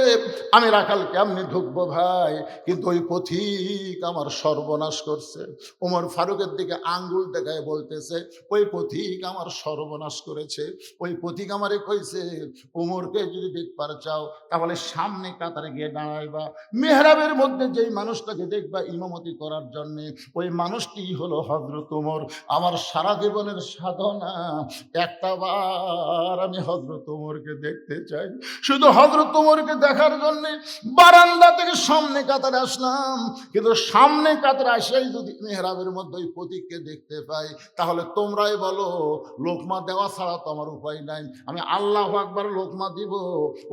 আমি রাখাল কেমনি ঢুকবো ভাই? কিন্তু ওই পথিক আমার সর্বনাশ করছে। ওমর ফারুকের দিকে আঙ্গুল দেখায় বলতেছে, ওই পথিক আমার সর্বনাশ করেছে। ওই পথিক আমারে কইছে, ওমরকে যদি দেখবার চাও তাহলে সামনে কাতারে গিয়ে দাঁড়াইবা, মেহরাবের মধ্যে যেই মানুষটাকে দেখবা ইমামতি করার জন্য, ওই মানুষটি হলো হযরত ওমর। আমার সারা জীবনের সাধনা, একটা বার আমি হযরত ওমরকে দেখতে চাই। শুধু হযরত ওমরকে দেখার জন্য বারান্দা থেকে সামনে কাতারে আসলাম, কিন্তু সামনে কাতারে আসেই যদি মেহরাবের মধ্যে ওই প্রতীককে দেখতে পাই, তাহলে তোমরাই বলো লোকমা দেওয়া ছাড়া তো আমার উপায় নাই। আমি আল্লাহু আকবার লোকমা দিব,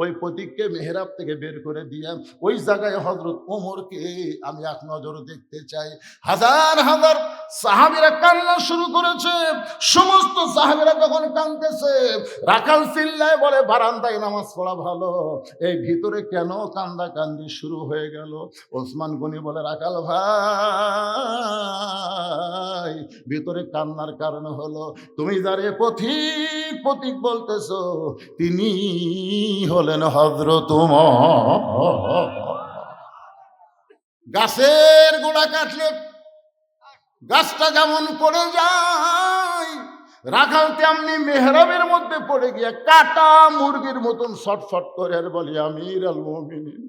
ওই প্রতীককে মেহরাব থেকে বের করে দিয়া ওই জায়গায় হযরত ওমরকে আমি এক নজর দেখতে চাই। হাজার হাজার সাহাবীরা কান্না শুরু করেছে। সমস্ত সাহাবীরা যখন কাঁদতেছে, রাখাল চিল্লায় বলে, বারান্দায় নামাজ পড়া ভালো, এই ভিতরে কেন কান্দা কান্দি শুরু হয়ে গেল? ওসমান গনি বলে, রাখাল ভাই, ভিতরে কান্নার কারণ হলো তুমি যারে পথিক পথিক বলতেছো, তিনি হলেন হযরত ওমর। গাছের গোড়া কাটলে গাছটা যেমন পড়ে যায়, রাখাল তেমনি মেহরাবের মধ্যে পড়ে গিয়ে কাটা মুরগির মতন ছটফট করে আর বলি, আমির আল মুমিনিন,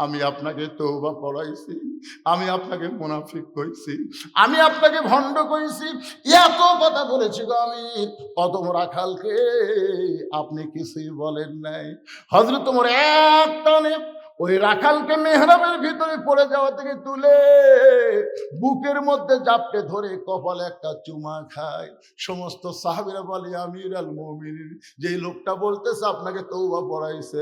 আমি আপনাকে তওবা পড়াইছি, আমি আপনাকে মুনাফিক কইছি, আমি আপনাকে ভণ্ড কইছি, এত কথা বলেছি গো আমি, অদম রাখালকে আপনি কিছুই বলেন নাই। হযরত ওমর এক টানে ওই রাখালকে মেহরাবের ভিতরে পড়ে যাওয়া থেকে তুলে বুকের মধ্যে জাপটে ধরে কপালে একটা চুমা খায়। সমস্ত সাহাবীরা বলে, আমির আল মুমিনিন, যেই লোকটা বলতেছে আপনাকে তওবা পড়াইছে,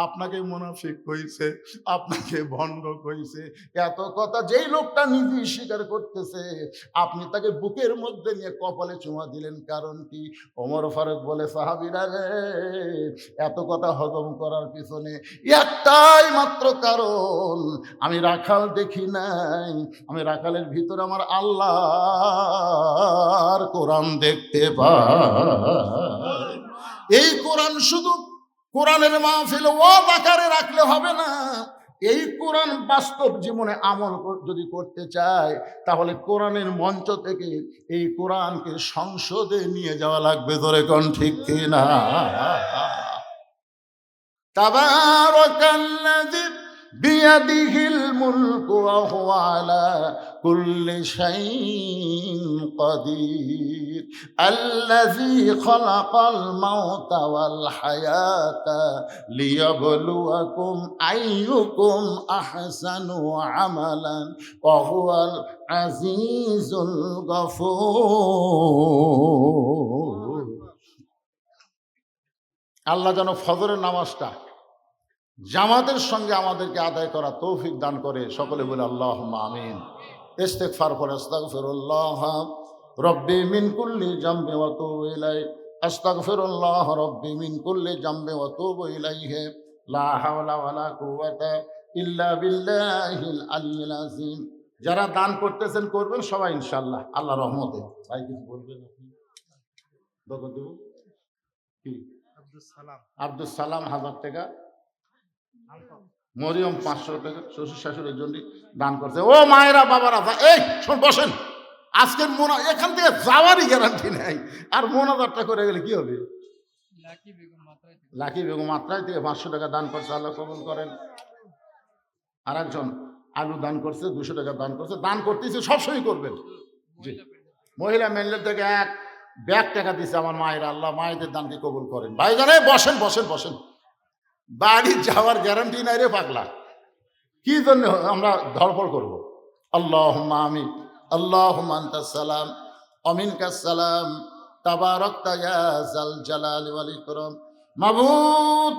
আপনাকে মুনাফিক কইছে, আপনাকে ভণ্ড কইছে, এত কথা যেই লোকটা নিজেই স্বীকার করতেছে, আপনি তাকে বুকের মধ্যে নিয়ে কপালে চুমা দিলেন, কারণ কি? ওমর ফারুক বলে, সাহাবীরা রে, এত কথা হজম করার পিছনে একটাই মাত্র কারণ, আমি রাখাল দেখি নাই, আমি রাখালের ভিতরে আমার আল্লাহর কোরআন দেখতে পাই। এই কোরআন শুধু কোরআনের মাহফিল ওয়াজ আকারে রাখলে হবে না, এই কোরআন বাস্তব জীবনে আমল যদি করতে চায়, তাহলে কোরআনের মঞ্চ থেকে এই কোরআনকে সংসদে নিয়ে যাওয়া লাগবে। ধরে কোন ঠিক কিনা? তাবারাকাল্লাযী বিয়াদিহিল মুলকু ওয়া হুয়া আলা কুল্লি শাইইন কাদির, আল্লাযী খালাকাল মাউতা ওয়াল হায়াতা লিয়াবলুয়াকুম আইয়ুকুম আহসানু আমালান ওয়া হুয়াল আজিজুল গফুর। আল্লাহ যেন ফজরের নামাজটা জামাতের সঙ্গে আমাদেরকে আদায় করা তৌফিক দান করে। সকলে বলে আল্লাহুম্মা আমিন। ইস্তিগফার করে, আস্তাগফিরুল্লাহ রব্বি মিন কুল্লি জামবি ওয়া তুবু ইলাইহি, আস্তাগফিরুল্লাহ রব্বি মিন কুল্লি জামবি ওয়া তুবু ইলাইহি, লা হাওলা ওয়ালা কুওয়াতা ইল্লা বিল্লাহিল আলিয়্যিল আযীম। যারা দান করতেছেন করবেন সবাই ইনশাআল্লাহ, আল্লাহর রহমতে। ভাই কিছু বলবেন আপনি? দরকার দেব কি? আব্দুল সালাম 1000 টাকা, মরিয়ম 500 টাকা শ্বশুর শাশুড়ির জন্য দান করছে। ও মায়েরা বাবারা, এই শোন, বসেন। আজকের এখান থেকে যাওয়ারই গ্যারান্টি নেই, আর মোনাজাতটা করে গেলে কি হবে? লাকি বেগম মাত্রায় থেকে 500 টাকা দান করছে, আল্লাহ কবুল করেন। আর একজন আলু দান করছে, 200 টাকা দান করছে। দান করতেছে সবসময় করবেন। জি, মহিলা মেনলের থেকে এক ব্যাগ টাকা দিছে আমার মায়েরা, আল্লাহ মায়েদের দানকে কবুল করেন। ভাইজানে বসেন বসেন বসেন, বাড়ি যাওয়ার গ্যারান্টি নাই রে পাগলা, কি জন্য আমরা ধড়পড় করবো? আল্লাহুম্মা আমিন। আল্লাহুম্মা আনতাস সালাম ওয়া মিনকাস সালাম, তাবারাকতা ইয়া যাল জালালি ওয়াল ইকরাম। মাবুদ,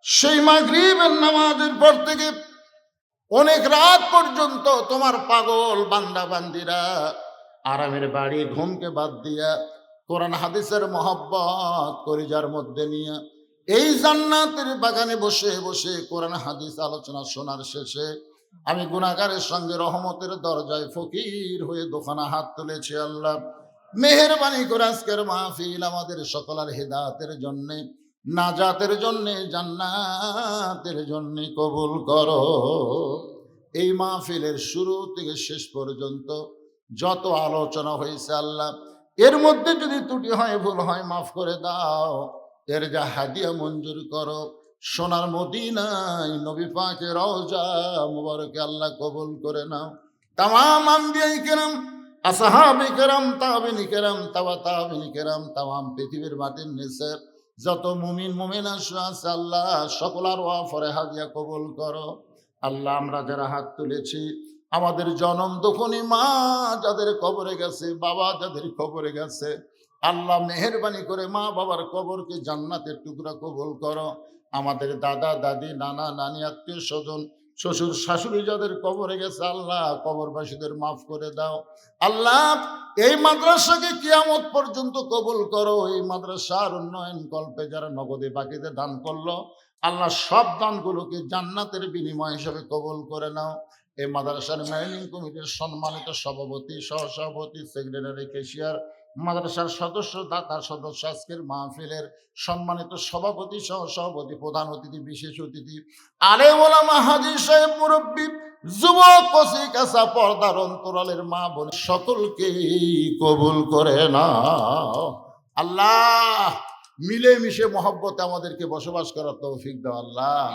সেই মাগরিবের নামাজের পর থেকে অনেক রাত পর্যন্ত তোমার পাগল বান্দা বান্দিরা আরামের বাড়ি ঘুমকে বাদ দিয়া কোরআন হাদিসের মহব্বত কলিজার মধ্যে নিয়ে এই জান্নাতের বাগানে বসে বসে কোরআন হাদিস আলোচনা শোনার শেষে আমি গুনাহগারের সঙ্গে রহমতের দরজায় ফকির হয়ে দোকানা হাত তুলেছি। আল্লাহ মেহেরবানি করে আজকের মাহফিল আমাদের সকলের হিদায়াতের জন্যে নাজাতের জন্যে, জান্নাতের জন্যে কবুল করো। এই মাহফিলের শুরু থেকে শেষ পর্যন্ত যত আলোচনা হয়েছে আল্লাহ, এর মধ্যে যদি ত্রুটি হয়, ভুল হয়, মাফ করে দাও। এর যা হাদিয়া মঞ্জুর করো। সোনার মদিনায় নবী পাকের রওজা মুবারকে আল্লাহ কবুল করে নাও। তামাম আম্বিয়ায়ে কেরাম, আসহাবে কেরাম, তাবেঈনে কেরাম, তাবেঈনে কেরাম, তামাম পৃথিবীর মাটির নিচে যত মুমিন মুমিনা আছে আল্লাহ সকলার ওয়াফরে হাদিয়া কবুল করো। আল্লাহ আমরা যারা হাত তুলেছি, আমাদের জনম দুঃখনী মা যাদের কবরে গেছে, বাবা যাদের কবরে গেছে, আল্লাহ মেহেরবানি করে মা বাবার কবরকে জান্নাতের টুকরা কবুল করো। আমাদের দাদা দাদি, নানা নানি, আত্মীয় স্বজন, শ্বশুর শাশুড়ি যাদের কবরে গেছে আল্লাহ কবরবাসীদের মাফ করে দাও। আল্লাহ এই মাদ্রাসাকে কিয়ামত পর্যন্ত কবুল করো। এই মাদ্রাসার উন্নয়ন কল্পে যারা নগদে বাকিতে দান করলো আল্লাহ সব দানগুলোকে জান্নাতের বিনিময় হিসেবে কবুল করে নাও। এই মাদ্রাসার ম্যানেজিং কমিটির সম্মানিত সভাপতি, সহসভাপতি, সেক্রেটারি, ক্যাশিয়ার, মাদ্রাসার সদস্য, দাতা সদস্য, আজকের মাহফিলের সম্মানিত সভাপতি, সহসভাপতি, প্রধান অতিথি, বিশেষ অতিথি, আলেম ওলামা, হাজী সাহেব, মুরব্বী, যুবক, কচি কাঁচা, পর্দার অন্তরালের মা বোন সকলকে কবুল করে নাও। আল্লাহ মিলেমিশে মহব্বতে আমাদেরকে বসবাস করার তৌফিক দাও। আল্লাহ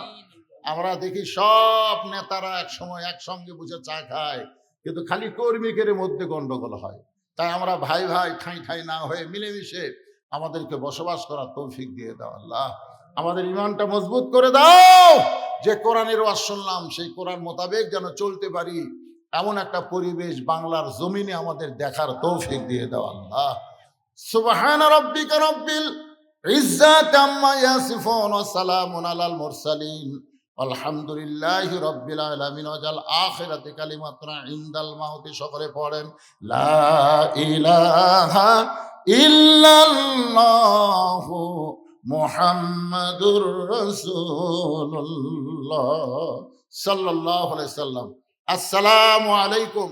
আমরা দেখি সব নেতারা এক সময় একসঙ্গে বসে চা খায়, কিন্তু খালি কর্মীদের মধ্যে গন্ডগোল হয়। তাই আমরা ভাই ভাই, ঠাঁই ঠাঁই না হয়ে মিলেমিশে আমাদেরকে বসবাস করার তৌফিক দিয়ে দাও। আল্লাহ আমাদের ইমানটা মজবুত করে দাও। যে কোরআনের ওয়াজ শুনলাম সেই কোরআন মোতাবেক যেন চলতে পারি, এমন একটা পরিবেশ বাংলার জমিনে আমাদের দেখার তৌফিক দিয়ে দাও। আল্লাহ সুবহানা রাব্বিকা রাব্বিল ইজ্জাতি আম্মা ইয়াসিফুন ওয়া সালামুন আলাল মুরসালিন আলহামদুলিল্লাহি রাব্বিল আলামিন। ওয়াজাল আখিরাতি কালিমাতুনা ইনদাল মাউতি। সকলে পড়েন লা ইলাহা ইল্লাল্লাহু মুহাম্মাদুর রাসূলুল্লাহ সাল্লাল্লাহু আলাইহি সাল্লাম। আসসালামু আলাইকুম।